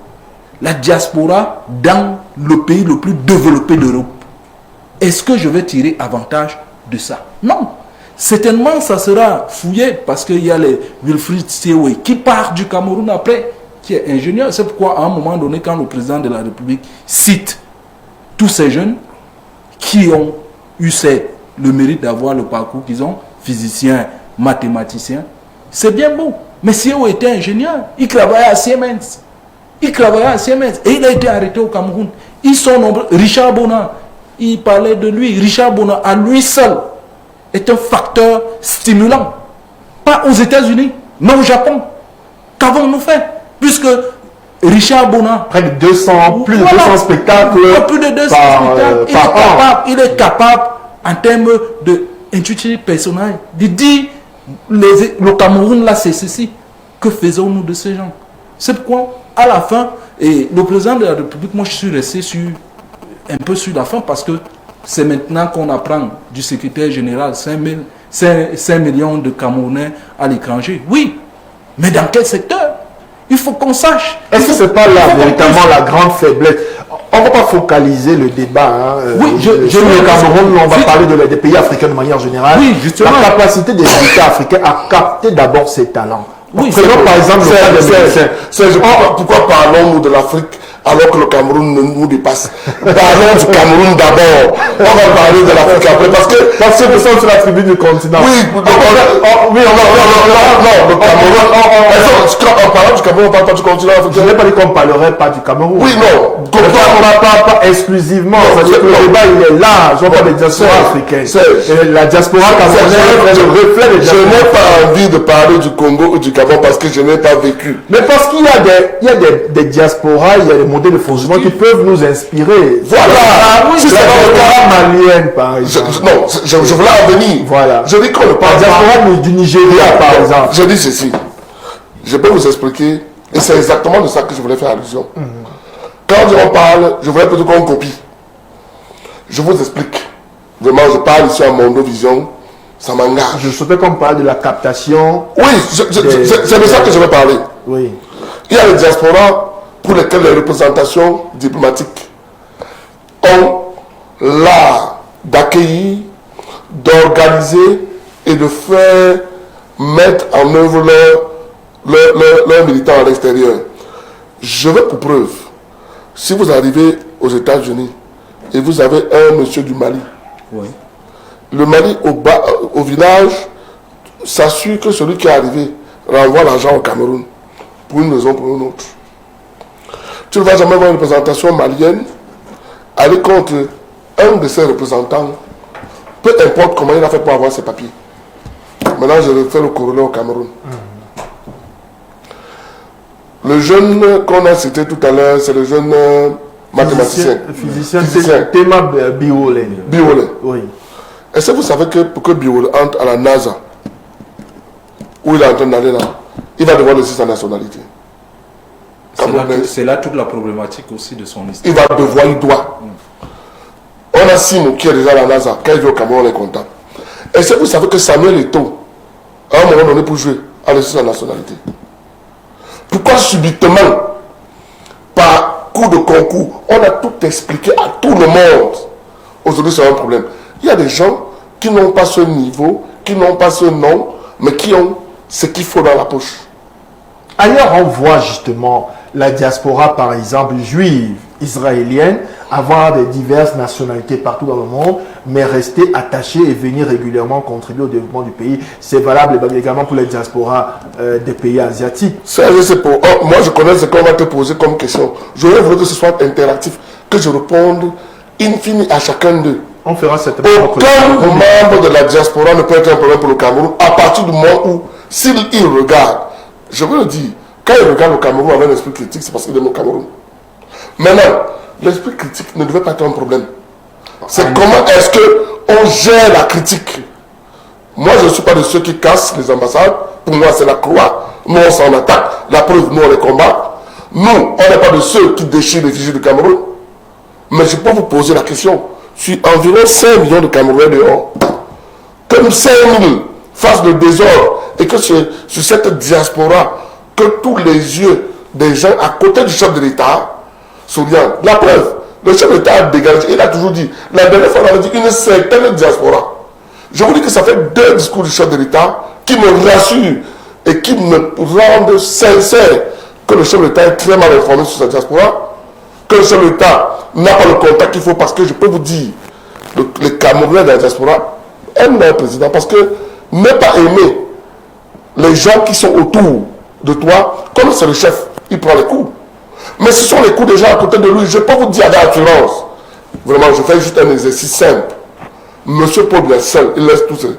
la diaspora dans le pays le plus développé d'Europe? Est-ce que je vais tirer avantage de ça? Non. Certainement, ça sera fouillé parce qu'il y a les Wilfried Sewe qui part du Cameroun après, qui est ingénieur. C'est pourquoi, à un moment donné, quand le président de la République cite tous ces jeunes qui ont eu le mérite d'avoir le parcours qu'ils ont, physiciens, mathématiciens, c'est bien beau. Mais Sewe était ingénieur, il travaillait à Siemens. Il travaillait à Siemens et il a été arrêté au Cameroun. Ils sont nombreux. Richard Bona, il parlait de lui. Richard Bona, à lui seul, est un facteur stimulant. Pas aux États-Unis, mais au Japon. Qu'avons-nous fait? Puisque Richard Bona, Près de 200, plus de 200 spectacles. Plus de 200 spectacles. Il est capable, en termes d'intuition personnelle, de dire le Cameroun, là, c'est ceci. Que faisons-nous de ces gens? C'est pourquoi, à la fin, et le président de la République, moi, je suis resté un peu sur la fin parce que c'est maintenant qu'on apprend du secrétaire général 5 millions de Camerounais à l'étranger. Oui, mais dans quel secteur? Il faut qu'on sache. Est-ce que ce n'est pas là véritablement la grande faiblesse? On ne va pas focaliser le débat oui, sur le Cameroun, on va parler des pays africains de manière générale. Oui, justement. La capacité des États africains à capter d'abord ces talents. Oui, prenons par exemple le cas des médecins. Pourquoi parlons-nous de l'Afrique alors que le Cameroun nous dépasse? Parlons du Cameroun d'abord. On va parler de l'Afrique après parce que nous sommes sur la tribune du continent. Oui, le Cameroun. En parlant du Cameroun, on ne parle pas du continent Je africain. n'ai pas dit qu'on ne parlerait pas du Cameroun. Oui, non. Pas exclusivement. C'est-à-dire que le débat il est large. On parle des diasporas africaines. Et la diaspora camerounaise est le reflet des Je diasporas. n'ai pas envie de parler du Congo ou du Gabon parce que je n'ai pas vécu. Mais parce qu'il y a des diasporas, il y a des modèles de fonctionnement qui peuvent nous inspirer. Voilà. Si c'est la diaspora malienne, par exemple. Je voulais en venir. Voilà. Je dis qu'on ne La parle pas. diaspora du Nigeria, par exemple. Je dis ceci. Je peux vous expliquer, et c'est exactement de ça que je voulais faire allusion. Quand on parle, je voulais plutôt qu'on copie. Je vous explique. Vraiment, je parle ici à Mondovision, ça m'engage. Je souhaitais qu'on parle de la captation. Oui, c'est de ça que je vais parler. Oui. Il y a les diasporas pour lesquelles les représentations diplomatiques ont l'art d'accueillir, d'organiser et de faire mettre en œuvre leurs militants à l'extérieur. Je veux pour preuve, si vous arrivez aux États-Unis et vous avez un monsieur du Mali, Oui. le Mali au village s'assure que celui qui est arrivé renvoie l'argent au Cameroun pour une raison ou pour une autre. Tu ne vas jamais voir une représentation malienne aller contre un de ses représentants, peu importe comment il a fait pour avoir ses papiers. Maintenant, je refais le corollaire au Cameroun. Le jeune qu'on a cité tout à l'heure, c'est le jeune mathématicien. Physicien. C'est Tema Biolé. Biolé. Oui. Est-ce que vous savez que pour que Biolé entre à la NASA, où il est en train d'aller là, il va devoir laisser sa nationalité. C'est là toute la problématique aussi de son histoire. Il va devoir, il doit. On a Simo qui est déjà à la NASA. Quand il vient au Cameroun, on est content. Est-ce que vous savez que Samuel Eto'o, à un moment donné pour jouer, a laissé sa nationalité? Pourquoi subitement, par coup de concours, on a tout expliqué à tout le monde? Aujourd'hui, c'est un problème. Il y a des gens qui n'ont pas ce niveau, qui n'ont pas ce nom, mais qui ont ce qu'il faut dans la poche. Ailleurs, on voit justement la diaspora, par exemple, juive, israélienne, avoir des diverses nationalités partout dans le monde, mais rester attachée et venir régulièrement contribuer au développement du pays. C'est valable également pour les diasporas des pays asiatiques. Moi, je connais ce qu'on va te poser comme question. J'aurais voulu que ce soit interactif, que je réponde in fine à chacun d'eux. On fera cette Aucun membre de la diaspora ne peut être un problème pour le Cameroun à partir du moment où, s'il regarde, je veux le dire, quand il regarde le Cameroun avec un esprit critique, c'est parce qu'il aime le Cameroun. Maintenant, l'esprit critique ne devait pas être un problème. C'est comment est-ce qu'on gère la critique. Moi, je ne suis pas de ceux qui cassent les ambassades. Pour moi, c'est la croix. Nous, on s'en attaque. La preuve, nous, on les combat. Nous, on n'est pas de ceux qui déchirent les fichiers du Cameroun. Mais je peux vous poser la question. Sur environ 5 millions de Camerounais dehors, comme 5 000 fassent le désordre, et que sur cette diaspora, que tous les yeux des gens à côté du chef de l'État s'orientent. La preuve, le chef de l'État a dégagé, il a toujours dit, la dernière fois on avait dit une certaine diaspora. Je vous dis que ça fait 2 discours du chef de l'État qui me rassurent et qui me rendent sincère que le chef de l'État est très mal informé sur sa diaspora, que le chef de l'État n'a pas le contact qu'il faut, parce que je peux vous dire, les Camerounais de la diaspora aiment leur président, parce que ne pas aimer les gens qui sont autour de toi, comme c'est le chef, il prend les coups. Mais ce sont les coups des gens à côté de lui. Je peux vous dire avec assurance. Vraiment, je fais juste un exercice simple. Monsieur Paul est seul, il laisse tous ses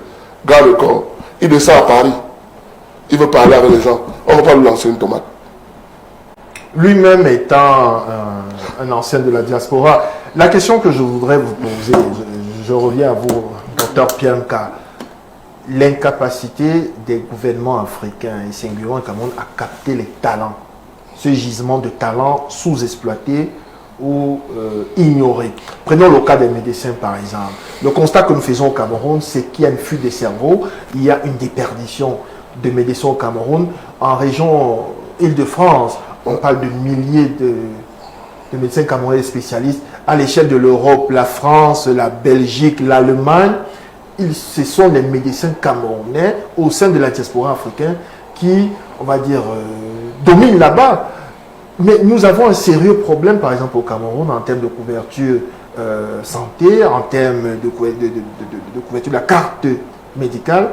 gars de corps. Il descend à Paris. Il veut parler avec les gens. On ne va pas lui lancer une tomate. Lui-même étant un ancien de la diaspora, la question que je voudrais vous poser, je reviens à vous, docteur Pierre Nka, l'incapacité des gouvernements africains et singulièrement Cameroun à capter les talents, ce gisement de talents sous-exploités ou ignorés. Prenons le cas des médecins par exemple. Le constat que nous faisons au Cameroun, c'est qu'il y a une fuite des cerveaux, il y a une déperdition de médecins au Cameroun. En région Île-de-France, on parle de milliers de médecins camerounais spécialistes. À l'échelle de l'Europe, la France, la Belgique, l'Allemagne, ce sont les médecins camerounais au sein de la diaspora africaine qui, on va dire, dominent là-bas. Mais nous avons un sérieux problème, par exemple, au Cameroun, en termes de couverture santé, en termes de couverture de la carte médicale.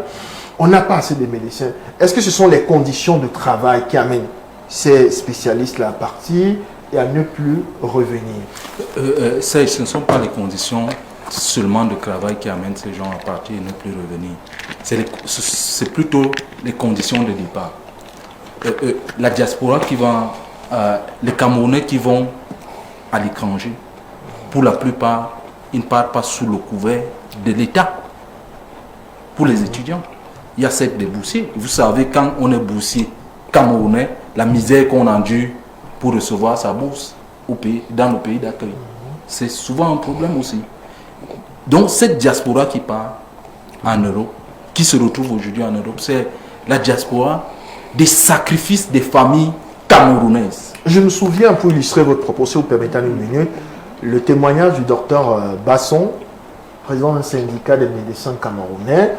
On n'a pas assez de médecins. Est-ce que ce sont les conditions de travail qui amènent ces spécialistes-là à partir et à ne plus revenir? Ce ne sont pas les conditions seulement de travail qui amènent ces gens à partir et ne plus revenir. C'est plutôt les conditions de départ. La diaspora qui va, les Camerounais qui vont à l'étranger, pour la plupart, ils ne partent pas sous le couvert de l'État. Pour les étudiants, il y a cette des boursiers. Vous savez, quand on est boursier camerounais, la misère qu'on endure pour recevoir sa bourse dans le pays d'accueil, c'est souvent un problème aussi. Donc cette diaspora qui part en Europe, qui se retrouve aujourd'hui en Europe, c'est la diaspora des sacrifices des familles camerounaises. Je me souviens, pour illustrer votre propos, si vous permettez une minute, le témoignage du docteur Basson, président d'un syndicat des médecins camerounais,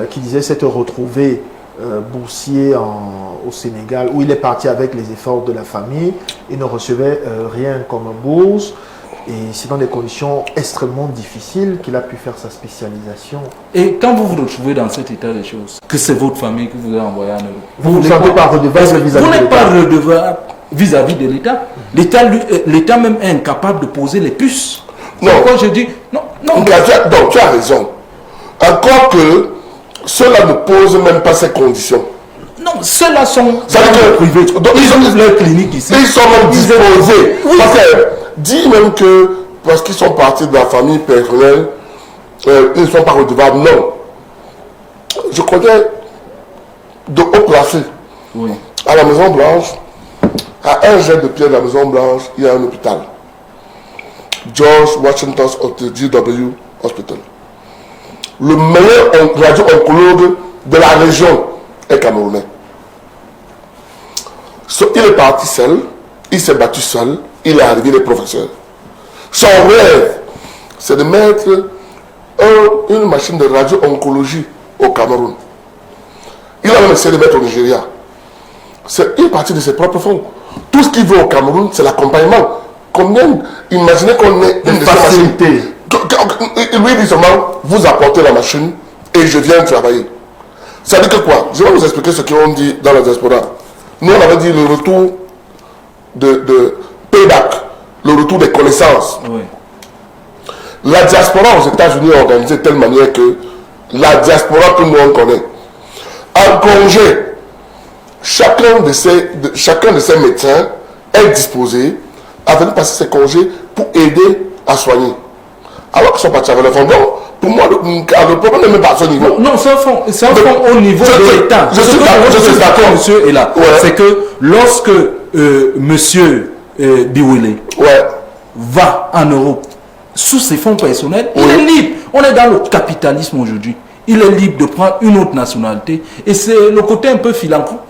qui disait s'être retrouvé boursier au Sénégal, où il est parti avec les efforts de la famille. Il ne recevait rien comme bourse. Et c'est dans des conditions extrêmement difficiles qu'il a pu faire sa spécialisation. Et quand vous vous retrouvez dans cet état des choses, que c'est votre famille qui vous a envoyé en Europe, vous ne vous sentez pas redevable vis-à-vis de l'État. Vous n'êtes pas redevable vis-à-vis de l'État. L'État même est incapable de poser les puces. Non. Pourquoi je dis non, non. Donc tu as raison. Encore que ceux-là ne posent même pas ces conditions. Non, ceux-là sont privés. Donc, ils ont leur clinique ici. Ils sont même disposés. Oui. Parce que, dis même que parce qu'ils sont partis de la famille personnelle, ils ne sont pas redevables. Non. Je connais de haut placé. Oui. À la Maison Blanche, à un jet de pierre de la Maison Blanche, il y a un hôpital. George Washington GW Hospital. Le meilleur radio-oncologue de la région est camerounais. Il est parti seul, il s'est battu seul, il est arrivé les professeurs. Son rêve, c'est de mettre une machine de radio-oncologie au Cameroun. Il a même essayé de mettre au Nigeria. Il est parti de ses propres fonds. Tout ce qu'il veut au Cameroun, c'est l'accompagnement. Combien, imaginez qu'on ait une facilité. Il lui dit seulement, vous apportez la machine et je viens travailler. Ça veut dire que quoi? Je vais vous expliquer ce qu'on dit dans la diaspora. Nous, on avait dit le retour de payback, le retour des connaissances. Oui. La diaspora aux États-Unis est organisée de telle manière que la diaspora que nous on connaît, en congé, chacun de ces médecins est disposé à venir passer ses congés pour aider à soigner. Alors qu'ils sont partis avec le fond. Donc, pour moi, le problème n'est même pas à ce niveau. Non, c'est un fond au niveau de l'État. Je suis d'accord. Monsieur est là. Ouais. C'est que lorsque monsieur Biwele va en Europe sous ses fonds personnels, il est libre. On est dans le capitalisme aujourd'hui. Il est libre de prendre une autre nationalité. Et c'est le côté un peu philanthrope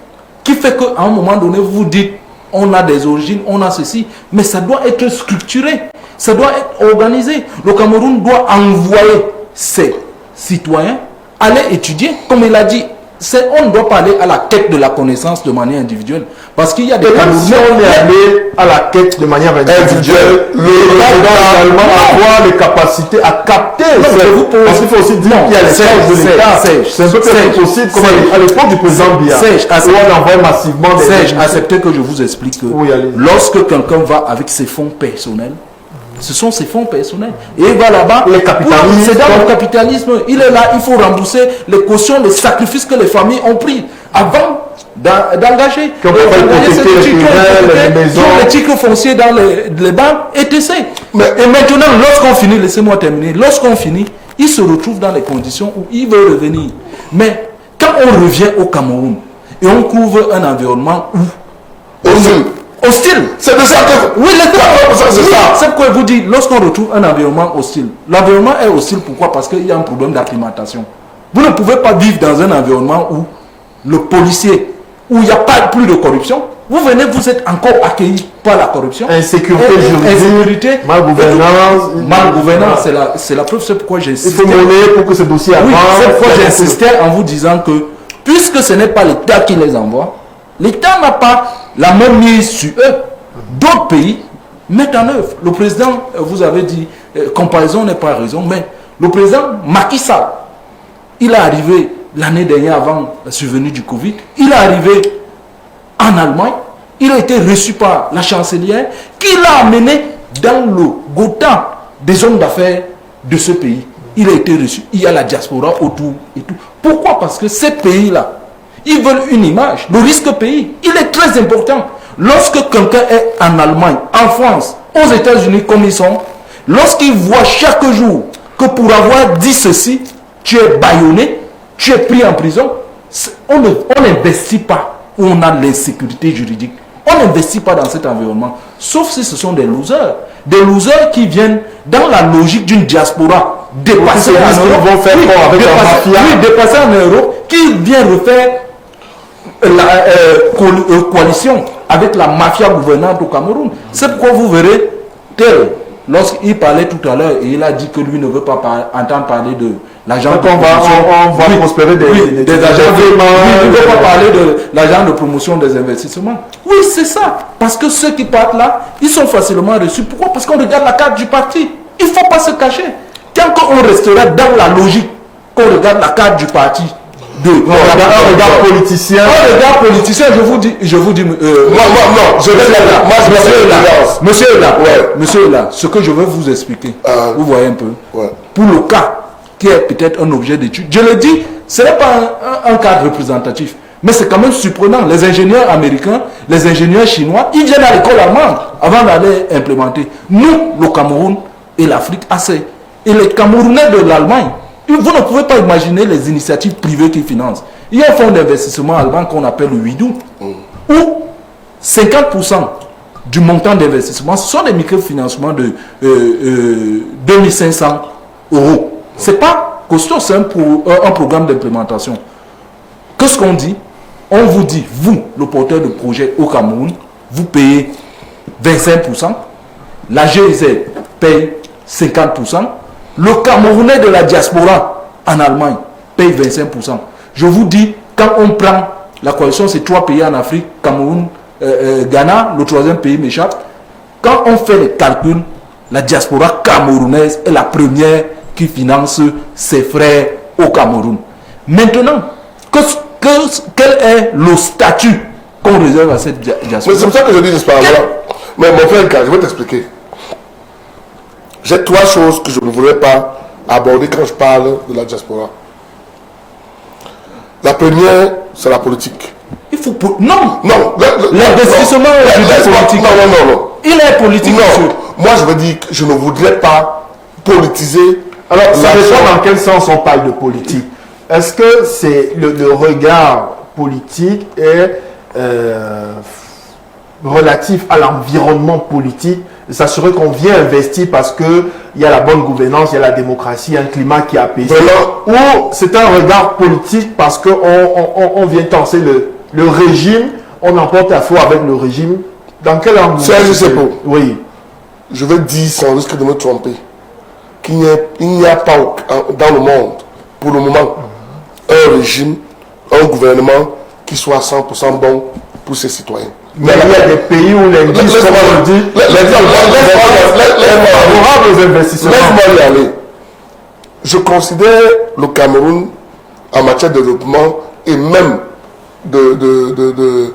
qui fait qu'à un moment donné, vous vous dites, on a des origines, on a ceci, mais ça doit être structuré, ça doit être organisé. Le Cameroun doit envoyer ses citoyens aller étudier, comme il a dit, on ne doit pas aller à la quête de la connaissance de manière individuelle. Parce qu'il y a des Même si on est allé à la quête de manière individuelle, l'État doit également avoir les capacités à capter. Parce qu'il faut aussi dire qu'il y a les charges de l'État. C'est un peu plus possible, comme à l'époque du président Biya, où on envoie massivement des... Serge, acceptez que je vous explique que lorsque quelqu'un va avec ses fonds personnels, ce sont ses fonds personnels. Et il va là-bas, c'est dans le capitalisme. Il est là, il faut rembourser les cautions, les sacrifices que les familles ont pris avant d'engager. Les titres fonciers dans les banques, etc. Et maintenant, lorsqu'on finit, laissez-moi terminer, lorsqu'on finit, il se retrouve dans les conditions où il veut revenir. Mais quand on revient au Cameroun et on couvre un environnement où hostile. C'est de ça que... Oui, c'est pourquoi je vous dis, lorsqu'on retrouve un environnement hostile, l'environnement est hostile, pourquoi? Parce qu'il y a un problème d'acclimatation. Vous ne pouvez pas vivre dans un environnement où le policier, où il n'y a pas plus de corruption. Vous venez, vous êtes encore accueilli par la corruption. Insécurité juridique, malgouvernance, c'est la preuve, c'est pourquoi j'ai insisté. Il faut monnaie pour que ce dossier avance. C'est pourquoi j'insistais en vous disant que, puisque ce n'est pas l'État qui les envoie, l'État n'a pas la même mise sur eux. D'autres pays mettent en œuvre. Le président, vous avez dit, comparaison n'est pas raison, mais le président Macky Sall, il est arrivé l'année dernière avant la survenue du Covid, il est arrivé en Allemagne, il a été reçu par la chancelière, qui l'a amené dans le Gotham des hommes d'affaires de ce pays. Il a été reçu, il y a la diaspora autour et tout. Pourquoi? Parce que ces pays-là, ils veulent une image. Le risque pays, il est très important. Lorsque quelqu'un est en Allemagne, en France, aux États-Unis comme ils sont, lorsqu'il voit chaque jour que pour avoir dit ceci, tu es bâillonné, tu es pris en prison, on n'investit pas où on a l'insécurité juridique. On n'investit pas dans cet environnement, sauf si ce sont des losers. Des losers qui viennent dans la logique d'une diaspora dépassée en Europe, dépassée en Europe, qui vient refaire la coalition avec la mafia gouvernante au Cameroun. C'est pourquoi vous verrez tel, lorsqu'il parlait tout à l'heure et il a dit que lui ne veut pas entendre parler de l'agent de promotion. On va prospérer des agents. Il ne veut pas parler de l'agent de promotion des investissements. Oui, c'est ça. Parce que ceux qui partent là, ils sont facilement reçus. Pourquoi? Parce qu'on regarde la carte du parti. Il ne faut pas se cacher. Tant qu'on restera dans la logique, qu'on regarde la carte du parti, un regard politicien. Un regard politicien, je vous dis. Je vais monsieur est là. Ce que je veux vous expliquer, vous voyez un peu, pour le cas qui est peut-être un objet d'étude, je le dis, ce n'est pas un cadre représentatif, mais c'est quand même surprenant. Les ingénieurs américains, les ingénieurs chinois, ils viennent à l'école allemande avant d'aller implémenter. Nous, le Cameroun et l'Afrique, assez. Et les Camerounais de l'Allemagne, vous ne pouvez pas imaginer les initiatives privées qui financent. Il y a un fonds d'investissement allemand qu'on appelle le WIDU, où 50% du montant d'investissement, ce sont des microfinancements de 2500 euros. Ce n'est pas costaud, c'est un programme d'implémentation. Qu'est-ce qu'on dit? On vous dit, vous, le porteur de projet au Cameroun, vous payez 25%, la GIZ paye 50%, le Camerounais de la diaspora en Allemagne paye 25%. Je vous dis, quand on prend la coalition, c'est 3 pays en Afrique, Cameroun, Ghana, le 3e pays m'échappe. Quand on fait les calculs, la diaspora camerounaise est la première qui finance ses frères au Cameroun. Maintenant, quel est le statut qu'on réserve à cette diaspora? C'est pour ça que je dis, mais mon frère, je vais t'expliquer. J'ai 3 choses que je ne voudrais pas aborder quand je parle de la diaspora. La première, c'est la politique. Il faut... Non. L'investissement est politique. Non. Il est politique. Non. Moi, je veux dire que je ne voudrais pas politiser. Alors, ça dépend dans quel sens on parle de politique. Est-ce que c'est le regard politique est relatif à l'environnement politique, s'assurer qu'on vient investir parce qu'il y a la bonne gouvernance, il y a la démocratie, un climat qui est apaisé, ou c'est un regard politique parce qu'on vient tenser le régime, on emporte à foi avec le régime. Dans quel angle? C'est juste pour. Oui. Je veux dire sans risque de me tromper qu'il n'y a pas dans le monde, pour le moment, un régime un gouvernement qui soit à 100% bon pour ses citoyens. Mais il y a des pays où l'indice, comme on dit, favorable aux investissements. Laisse-moi y aller. Je considère le Cameroun en matière de développement et même de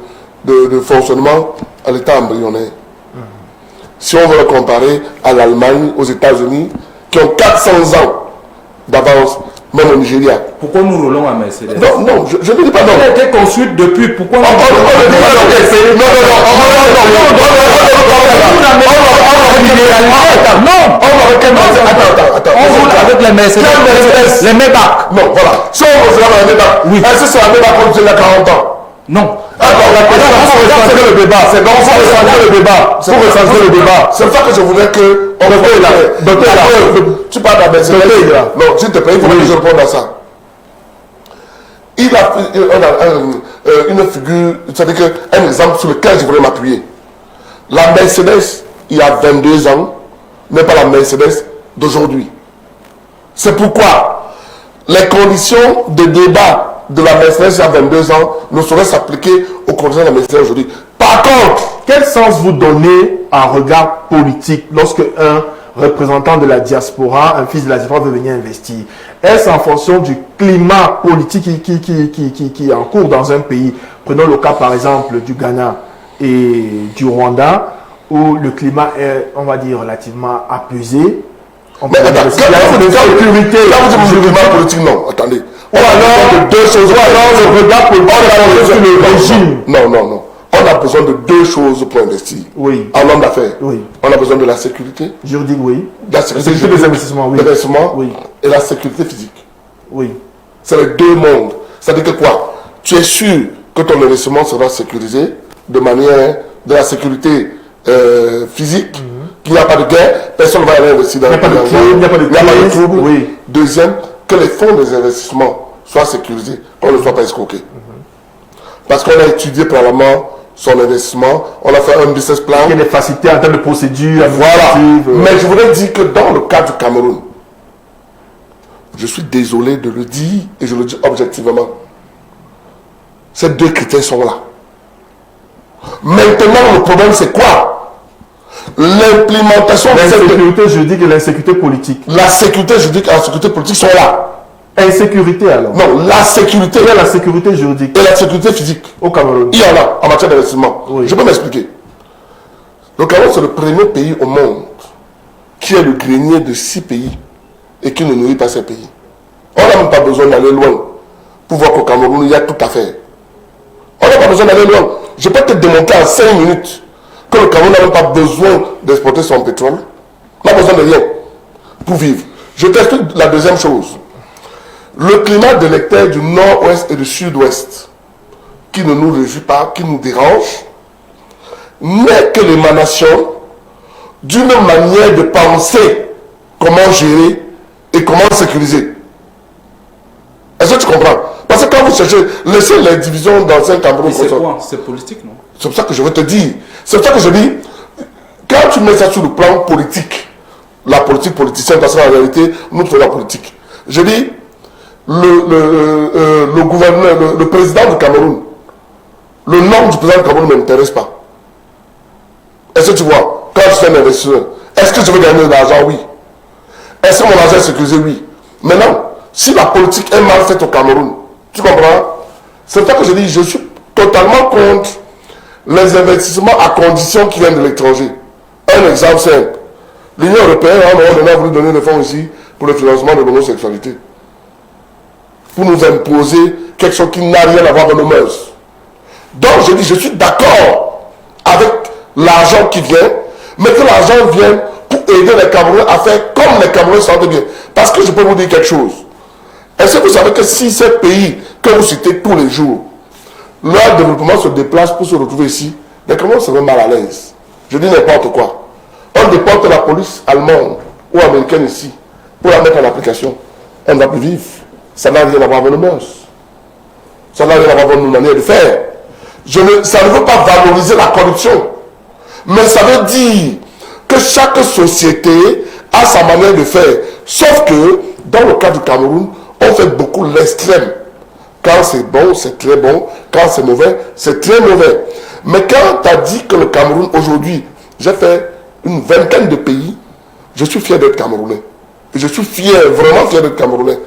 fonctionnement à l'état embryonnaire. Si on veut le comparer à l'Allemagne, aux États-Unis, qui ont 400 ans d'avance, même au Nigeria. Pourquoi nous roulons à Mercedes? Non, non, je ne dis pas non. Elle a été construite depuis. Pourquoi nous on roule avec les Mercedes, les Maybach. Non, voilà. Si on roule avec les Maybach, oui. Est-ce que c'est la Maybach comme il y a 40 ans? Non. C'est le débat. C'est donc ça le débat. Pour recentrer le débat. C'est ça que je voudrais que on fait là. Tu parles de la Mercedes. Non, s'il te plaît, il faut que je réponde à ça. Il a une figure, c'est-à-dire un exemple sur lequel je voudrais m'appuyer. La Mercedes, il y a 22 ans, n'est pas la Mercedes d'aujourd'hui. C'est pourquoi les conditions de débat de la Mercedes il y a 22 ans ne sauraient s'appliquer aux conditions de la Mercedes aujourd'hui. Par contre, quel sens vous donnez à un regard politique lorsque un représentant de la diaspora, un fils de la diaspora veut venir investir? Est-ce en fonction du climat politique qui est en cours dans un pays? Prenons le cas par exemple du Ghana et du Rwanda, où le climat est, on va dire, relativement apaisé. Mais attends, sécurité, là vous dites le climat politique, non, attendez. Ou alors de deux choses, ou alors le regard politique sur le régime. Non, non, non. On a besoin de deux choses pour investir. Oui. En homme d'affaires. Oui. On a besoin de la sécurité. Juridique, oui. La sécurité des investissements, oui. Oui. Et la sécurité physique. Oui. C'est les deux mondes. C'est-à-dire que quoi? Tu es sûr que ton investissement sera sécurisé de manière de la sécurité physique, qu'il n'y a pas de guerre, personne ne va aller investir dans il n'y a pas de trouble, il n'y a pas de trouble. Oui. Deuxième, que les fonds des investissements soient sécurisés, qu'on ne soit pas escroqué. Parce qu'on a étudié préalablement son investissement, on a fait un business plan. Il y a des facilités en termes de procédure. Voilà. Mais je voudrais dire que dans le cas du Cameroun, je suis désolé de le dire et je le dis objectivement. Ces deux critères sont là. Maintenant, le problème c'est quoi? L'implémentation de cette sécurité juridique et l'insécurité politique. La sécurité juridique et la sécurité politique sont là. Insécurité alors? Non, la sécurité. Il y a la sécurité juridique. Et la sécurité physique. Au Cameroun. Il y en a en matière d'investissement. Oui. Je peux m'expliquer. Le Cameroun, c'est le premier pays au monde qui est le grenier de 6 pays et qui ne nourrit pas ces pays. On n'a même pas besoin d'aller loin pour voir qu'au Cameroun, il y a tout à faire. On n'a pas besoin d'aller loin. Je peux te démontrer en 5 minutes que le Cameroun n'a même pas besoin d'exporter son pétrole. On n'a besoin de rien pour vivre. Je t'explique la deuxième chose. Le climat de l'électeur du nord-ouest et du sud-ouest, qui ne nous réjouit pas, qui nous dérange, n'est que l'émanation d'une manière de penser comment gérer et comment sécuriser. Est-ce que tu comprends? Parce que quand vous cherchez, laissez les divisions dans un Cameroun. C'est quoi? C'est politique, non? C'est pour ça que je veux te dire. C'est pour ça que je dis, quand tu mets ça sur le plan politique, la politique politicienne, parce qu'en réalité, nous faisons la politique. Je dis, le gouverneur, le président du Cameroun, le nom du président du Cameroun ne m'intéresse pas. Est-ce que tu vois, quand je fais un investisseur, est-ce que je veux gagner de l'argent? Oui. Est-ce que mon argent est sécurisé? Oui. Maintenant, si la politique est mal faite au Cameroun, tu comprends? C'est pour ça que je dis, je suis totalement contre les investissements à condition qu'ils viennent de l'étranger. Un exemple simple. L'Union européenne, à un moment donné, a voulu donner des fonds ici pour le financement de l'homosexualité. Pour nous imposer quelque chose qui n'a rien à voir avec nos mœurs. Donc je dis, je suis d'accord avec l'argent qui vient, mais que l'argent vienne pour aider les Camerounais à faire comme les Camerounais sentent bien. Parce que je peux vous dire quelque chose. Est-ce que vous savez que si ces pays que vous citez tous les jours, leur développement se déplace pour se retrouver ici, les Camerounais seraient mal à l'aise. Je dis n'importe quoi. On déporte la police allemande ou américaine ici pour la mettre en application. On ne va plus vivre. Ça n'a rien à voir avec nos mœurs. Ça n'a rien à voir avec nos manières de faire. Ça ne veut pas valoriser la corruption. Mais ça veut dire que chaque société a sa manière de faire. Sauf que, dans le cas du Cameroun, on fait beaucoup l'extrême. Quand c'est bon, c'est très bon. Quand c'est mauvais, c'est très mauvais. Mais quand tu as dit que le Cameroun, aujourd'hui, j'ai fait une vingtaine de pays, je suis fier d'être Camerounais. Et je suis fier, vraiment fier d'être Camerounais.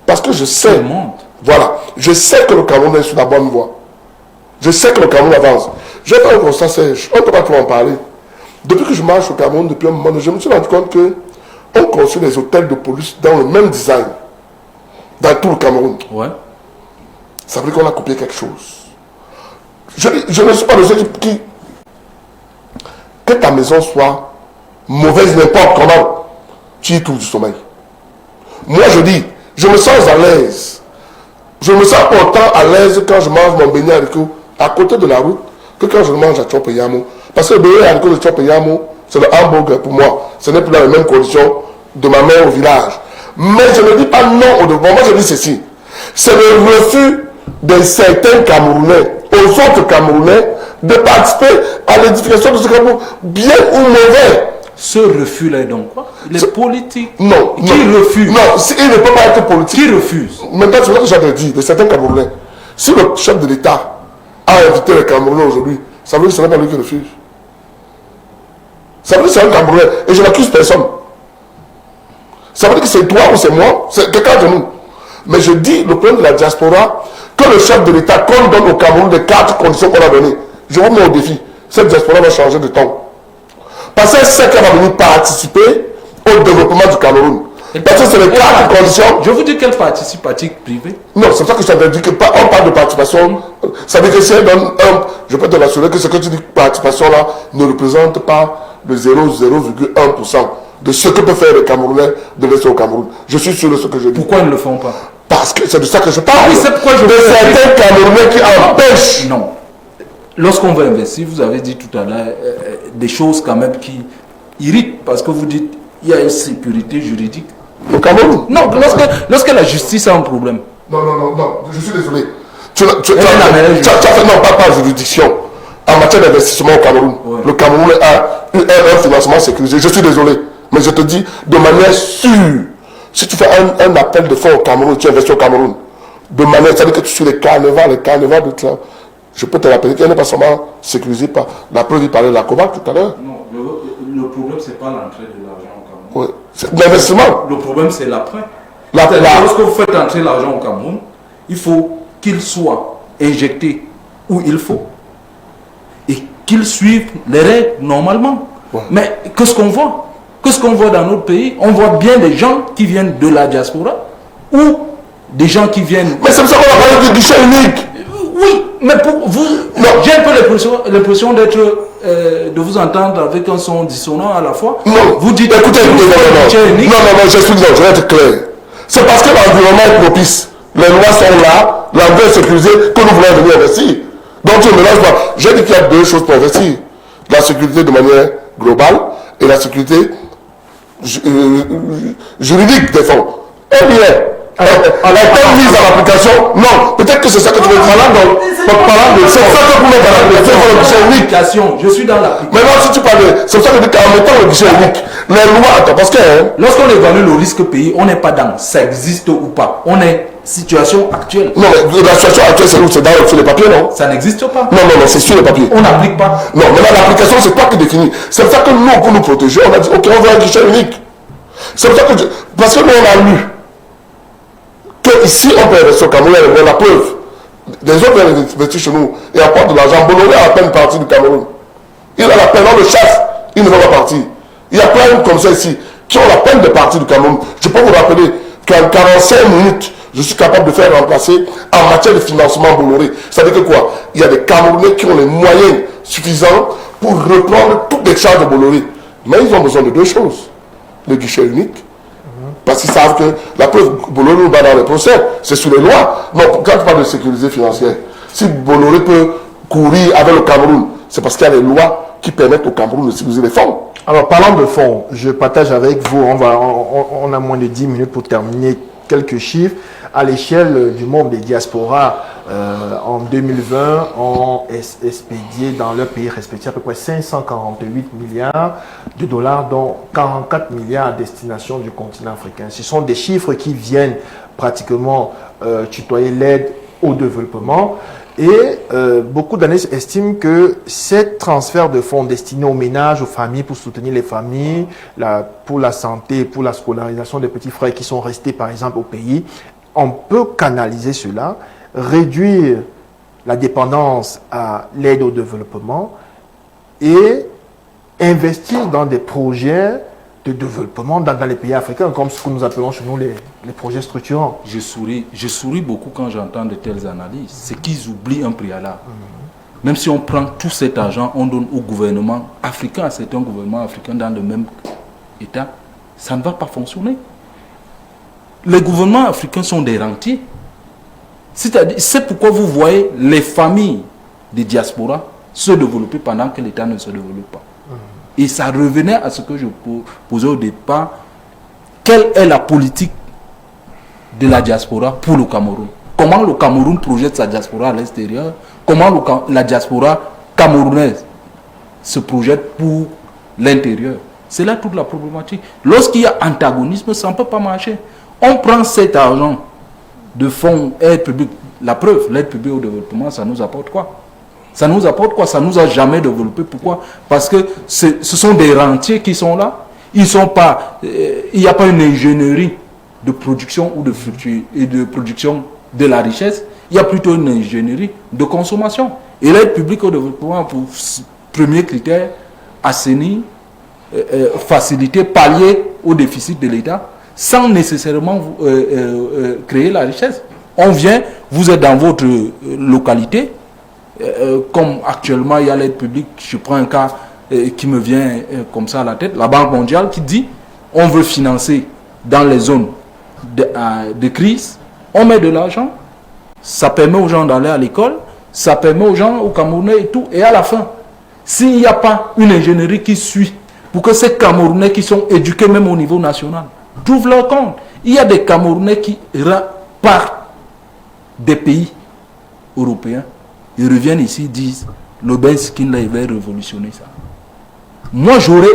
Parce que je sais, voilà, je sais que le Cameroun est sur la bonne voie. Je sais que le Cameroun avance. J'ai fait un constat sèche, on ne peut pas trop en parler. Depuis que je marche au Cameroun, depuis un moment, je me suis rendu compte que on construit des hôtels de police dans le même design. Dans tout le Cameroun. Ouais. Ça veut dire qu'on a copié quelque chose. Je ne suis pas de ceux qui... Que ta maison soit mauvaise n'importe comment, tu y trouves du sommeil. Moi, je dis, je me sens à l'aise. Je me sens autant à l'aise quand je mange mon beignet haricot à côté de la route que quand je le mange à Chopeyamo. Parce que le beignet haricot de Chopeyamo, c'est le hamburger pour moi. Ce n'est plus dans les mêmes conditions de ma mère au village. Mais je ne dis pas non au devoir. Moi, je dis ceci. C'est le refus de certains Camerounais aux autres Camerounais de participer à l'édification de ce Cameroun, bien ou mauvais. Ce refus-là est donc quoi? Les politiques. Non. Qui refuse? Non, il ne peut pas être politique. Qui refuse? Maintenant, c'est ce que j'avais dit de certains Camerounais. Si le chef de l'État a invité les Camerounais aujourd'hui, ça veut dire que ce n'est pas lui qui refuse. Ça veut dire que c'est un Camerounais. Et je n'accuse personne. Ça veut dire que c'est toi ou c'est moi, c'est quelqu'un de nous. Mais je dis le problème de la diaspora, que le chef de l'État, qu'on donne au Cameroun les 4 conditions qu'on a données, je vous mets au défi. Cette diaspora va changer de temps. Parce qu'elle sait qu'elle va venir participer au développement du Cameroun. Parce que c'est les 4 conditions. Je vous dis qu'elle participe à titre privé. Non, c'est ça que je t'avais dit, qu'on parle de participation. Ça veut dire que si elle donne je peux te l'assurer que ce que tu dis, participation là, ne représente pas le 0,1% de ce que peut faire les Camerounais de l'Est au Cameroun. Je suis sûr de ce que je dis. Pourquoi ils ne le font pas? Parce que c'est de ça que je parle. Oui, c'est pourquoi je de certains Camerounais qui empêchent. Non. Lorsqu'on veut investir, vous avez dit tout à l'heure des choses quand même qui irritent. Parce que vous dites il y a une sécurité juridique. Au Cameroun? Non, lorsque la justice a un problème. Non, je suis désolé. Tu as fait, non, pas juridiction. En matière d'investissement au Cameroun, ouais. Le Cameroun a eu un financement sécurisé. Je suis désolé. Mais je te dis de manière sûre. Si tu fais un appel de fonds au Cameroun, tu investis au Cameroun, de manière, c'est-à-dire que tu suis les carnavals de train, je peux te rappeler qu'il n'est pas seulement sécurisé par la preuve, il parlait de la COVAC tout à l'heure. Non, le problème, c'est pas l'entrée de l'argent au Cameroun. Oui, c'est l'investissement. Le problème, c'est l'après. Lorsque vous faites entrer l'argent au Cameroun, il faut qu'il soit injecté où il faut et qu'il suive les règles normalement. Ouais. Mais qu'est-ce qu'on voit? Qu'est-ce qu'on voit dans notre pays? On voit bien des gens qui viennent de la diaspora ou des gens qui viennent... Mais c'est pour ça qu'on a parlé du guichet unique. Oui, mais pour vous, j'ai un peu l'impression d'être, de vous entendre avec un son dissonant à la fois. Non, vous dites... Écoutez, non, j'explique, je vais être clair. C'est parce que l'environnement est propice. Les lois sont là, l'environnement est sécurisé, que nous voulons venir investir. Donc tu ne mélanges pas. J'ai dit qu'il y a 2 choses pour investir. La sécurité de manière globale et la sécurité juridique des fonds. Eh bien, elle a été mise à l'application. Non, peut-être que c'est ça que tu veux dire. C'est ça que vous mettez à le guichet unique. Je suis dans l'application. Maintenant, si tu parles, c'est ça que je dis qu'en mettant le guichet unique, les lois, attends, parce que... Lorsqu'on évalue le risque pays, on n'est pas dans ça existe ou pas. On est situation actuelle. Non, mais la situation actuelle, c'est où? C'est sur les papiers, non? Ça n'existe pas. Non, c'est sur les papiers. On n'applique pas. Non, mais là, l'application, c'est toi qui définis. C'est pour ça que nous, pour nous protéger, on a dit, ok, on veut un guichet unique. C'est pour ça que... Parce que nous, on a lu que ici, on peut investir au Cameroun, on a la preuve. Les autres viennent investir chez nous et apportent de l'argent. Bolloré a à peine parti du Cameroun. Il a la peine, on le chasse, il ne va pas partir. Il y a plein comme ça ici qui ont la peine de partir du Cameroun. Je peux vous rappeler qu'en 45 minutes, je suis capable de faire remplacer en matière de financement Bolloré. Ça veut dire que quoi? Il y a des Camerounais qui ont les moyens suffisants pour reprendre toutes les charges de Bolloré. Mais ils ont besoin de 2 choses. Le guichet unique. Parce qu'ils savent que la preuve, Bolloré nous bat dans les procès, c'est sur les lois. Non, quand tu parles de sécurité financière, si Bolloré peut courir avec le Cameroun, c'est parce qu'il y a des lois qui permettent au Cameroun de sécuriser les fonds. Alors, parlant de fonds, je partage avec vous, on a moins de 10 minutes pour terminer quelques chiffres. À l'échelle du monde des diasporas, en 2020, ont expédié dans leur pays respectif à peu près 548 milliards de dollars, dont 44 milliards à destination du continent africain. Ce sont des chiffres qui viennent pratiquement tutoyer l'aide au développement. Et beaucoup d'analystes estiment que ces transferts de fonds destinés aux ménages, aux familles, pour soutenir les familles, pour la santé, pour la scolarisation des petits frères qui sont restés par exemple au pays, on peut canaliser cela, réduire la dépendance à l'aide au développement et investir dans des projets de développement dans les pays africains, comme ce que nous appelons chez nous les projets structurants. Je souris beaucoup quand j'entends de telles analyses. C'est qu'ils oublient un préalable. Même si on prend tout cet argent, on donne au gouvernement africain, à certains gouvernements africains dans le même état, ça ne va pas fonctionner. Les gouvernements africains sont des rentiers. C'est pourquoi vous voyez les familles des diasporas se développer pendant que l'État ne se développe pas. Et ça revenait à ce que je posais au départ. Quelle est la politique de la diaspora pour le Cameroun? Comment le Cameroun projette sa diaspora à l'extérieur? Comment la diaspora camerounaise se projette pour l'intérieur? C'est là toute la problématique. Lorsqu'il y a antagonisme, ça ne peut pas marcher. On prend cet argent de fonds aide publique. La preuve, l'aide publique au développement, ça nous apporte quoi? Ça nous apporte quoi? Ça nous a jamais développé. Pourquoi? Parce que ce sont des rentiers qui sont là. Il n'y a pas une ingénierie de production ou de production de la richesse. Il y a plutôt une ingénierie de consommation. Et l'aide publique au développement, pour premier critère, assainir, faciliter, pallier au déficit de l'État, sans nécessairement créer la richesse. On vient, vous êtes dans votre localité, comme actuellement il y a l'aide publique, je prends un cas qui me vient comme ça à la tête, la Banque mondiale qui dit on veut financer dans les zones de crise, on met de l'argent, ça permet aux gens d'aller à l'école, ça permet aux gens, aux Camerounais et tout, et à la fin, s'il n'y a pas une ingénierie qui suit pour que ces Camerounais qui sont éduqués même au niveau national trouvent leur compte, il y a des Camerounais qui partent des pays européens. Ils reviennent ici, ils disent le Benskin là, il va révolutionner ça. Moi, j'aurais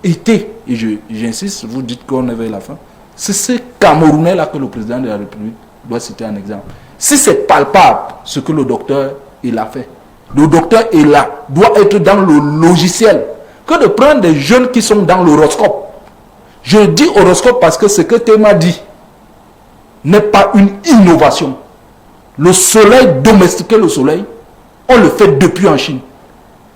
été, et j'insiste, vous dites qu'on est vers la fin, c'est ce Camerounais là que le président de la République doit citer un exemple. Si c'est palpable ce que le docteur il a fait, le docteur il doit être dans le logiciel que de prendre des jeunes qui sont dans l'horoscope. Je dis horoscope parce que ce que Théma dit n'est pas une innovation. Le soleil, domestiquer le soleil, on le fait depuis en Chine.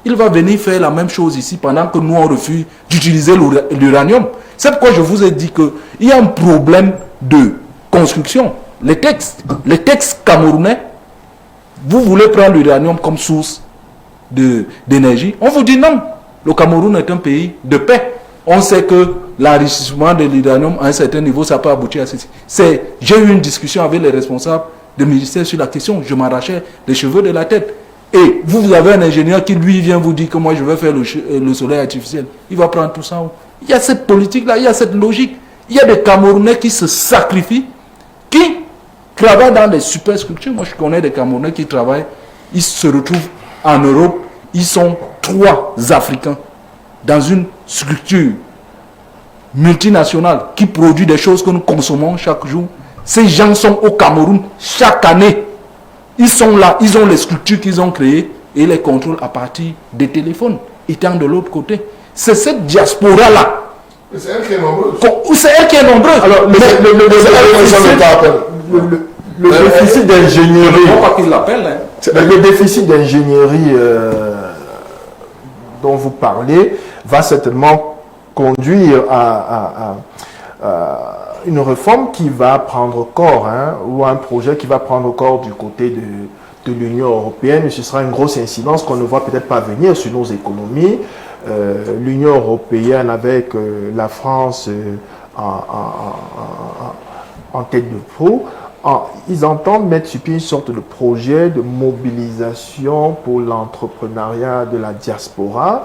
Il va venir faire la même chose ici pendant que nous on refuse d'utiliser l'uranium. C'est pourquoi je vous ai dit qu'il y a un problème de construction. Les textes camerounais, vous voulez prendre l'uranium comme source d'énergie. On vous dit non. Le Cameroun est un pays de paix. On sait que l'enrichissement de l'uranium à un certain niveau, ça peut aboutir à ceci. J'ai eu une discussion avec les responsables du ministère sur la question. Je m'arrachais les cheveux de la tête. Et vous avez un ingénieur qui lui vient vous dire que moi je vais faire le soleil artificiel. Il va prendre tout ça où? Il y a cette politique-là, il y a cette logique. Il y a des Camerounais qui se sacrifient, qui travaillent dans des superstructures. Moi je connais des Camerounais qui travaillent, ils se retrouvent en Europe, ils sont 3 Africains dans une structure multinationale qui produit des choses que nous consommons chaque jour. Ces gens sont au Cameroun chaque année. Ils sont là, ils ont les structures qu'ils ont créées et les contrôlent à partir des téléphones, étant de l'autre côté. C'est cette diaspora-là. C'est elle qui est nombreuse. C'est elle qui est nombreuse. Alors, le déficit d'ingénierie. Je ne crois pas qu'ils l'appellent. Le déficit d'ingénierie dont vous parlez va certainement conduire à une réforme qui va prendre corps, ou un projet qui va prendre corps du côté de l'Union européenne. Et ce sera une grosse incidence qu'on ne voit peut-être pas venir sur nos économies. L'Union européenne avec la France en tête de proue, ils entendent mettre sur pied une sorte de projet de mobilisation pour l'entrepreneuriat de la diaspora,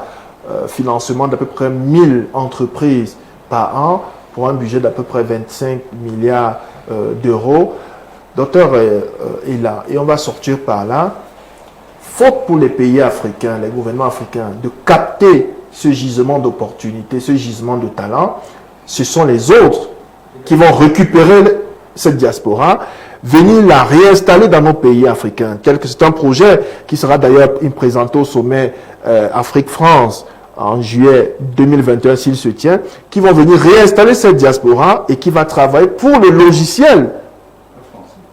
financement d'à peu près 1000 entreprises par an pour un budget d'à peu près 25 milliards d'euros. Docteur est là et on va sortir par là. Faute pour les pays africains, les gouvernements africains, de capter ce gisement d'opportunités, ce gisement de talent, ce sont les autres qui vont récupérer cette diaspora. venir la réinstaller dans nos pays africains. C'est un projet qui sera d'ailleurs présenté au sommet Afrique-France en juillet 2021 s'il se tient, qui vont venir réinstaller cette diaspora et qui va travailler pour le logiciel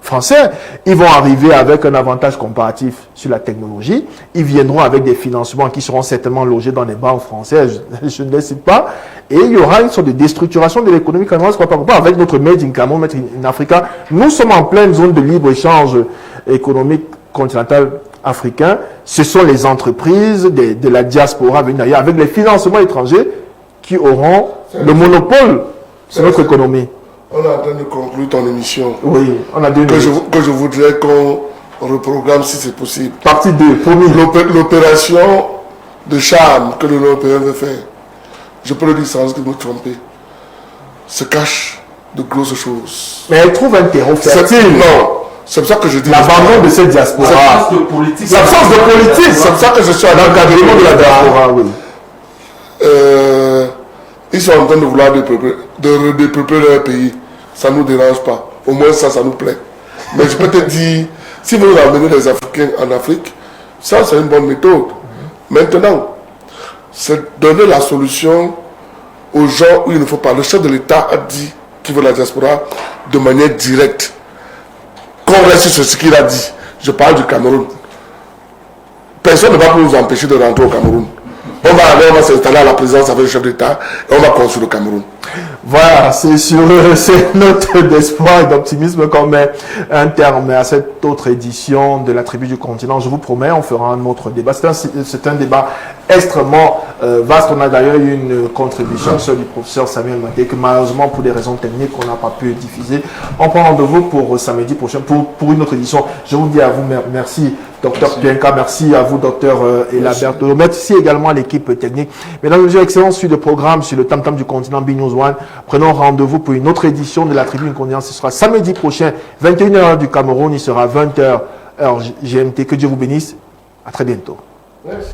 français. Ils vont arriver avec un avantage comparatif sur la technologie. Ils viendront avec des financements qui seront certainement logés dans les banques françaises, je ne les cite pas. Et il y aura une sorte de déstructuration de l'économie camerounaise. Avec notre Made in Cameroun, Made in Africa, nous sommes en pleine zone de libre-échange économique continental africain. Ce sont les entreprises de la diaspora venir ailleurs, avec les financements étrangers qui auront le monopole sur notre économie. On est en train de conclure ton émission. Oui, on a 2 minutes. Que je voudrais qu'on reprogramme si c'est possible. Partie 2, promis. L'opération de charme que l'Union européenne veut faire, je peux le dire sans me tromper, se cache de grosses choses. Mais elle trouve un terreau fertile. Non, c'est pour ça que je dis... L'abandon de cette diaspora. L'absence de politique. L'absence de politique, c'est pour ça que je suis à l'encadrement de la diaspora. Oui. Ils sont en train de vouloir dépeupler leur pays. Ça ne nous dérange pas. Au moins ça nous plaît. Mais je peux te dire, si vous ramenez les Africains en Afrique, ça c'est une bonne méthode. Maintenant, c'est donner la solution aux gens où il ne faut pas. Le chef de l'État a dit qu'il veut la diaspora de manière directe. Qu'on reste sur ce qu'il a dit. Je parle du Cameroun. Personne ne va nous empêcher de rentrer au Cameroun. On va s'installer à la présidence avec le chef d'État et on va construire le Cameroun. Voilà, c'est sur cette note d'espoir et d'optimisme qu'on met un terme à cette autre édition de la Tribu du Continent. Je vous promets, on fera un autre débat. C'est un débat extrêmement vaste. On a d'ailleurs eu une contribution du professeur Samuel Maté que malheureusement, pour des raisons techniques, on n'a pas pu diffuser. On prend rendez-vous pour samedi prochain pour une autre édition. Je vous dis à vous merci, docteur Pienka. Merci à vous, docteur Elabert. Merci également à l'équipe technique. Mesdames et messieurs, excellent suite de programme sur le Tam-Tam du Continent B-News One. Prenons rendez-vous pour une autre édition de la Tribune Continent. Ce sera samedi prochain, 21h du Cameroun. Il sera 20h heure GMT. Que Dieu vous bénisse. À très bientôt. Merci.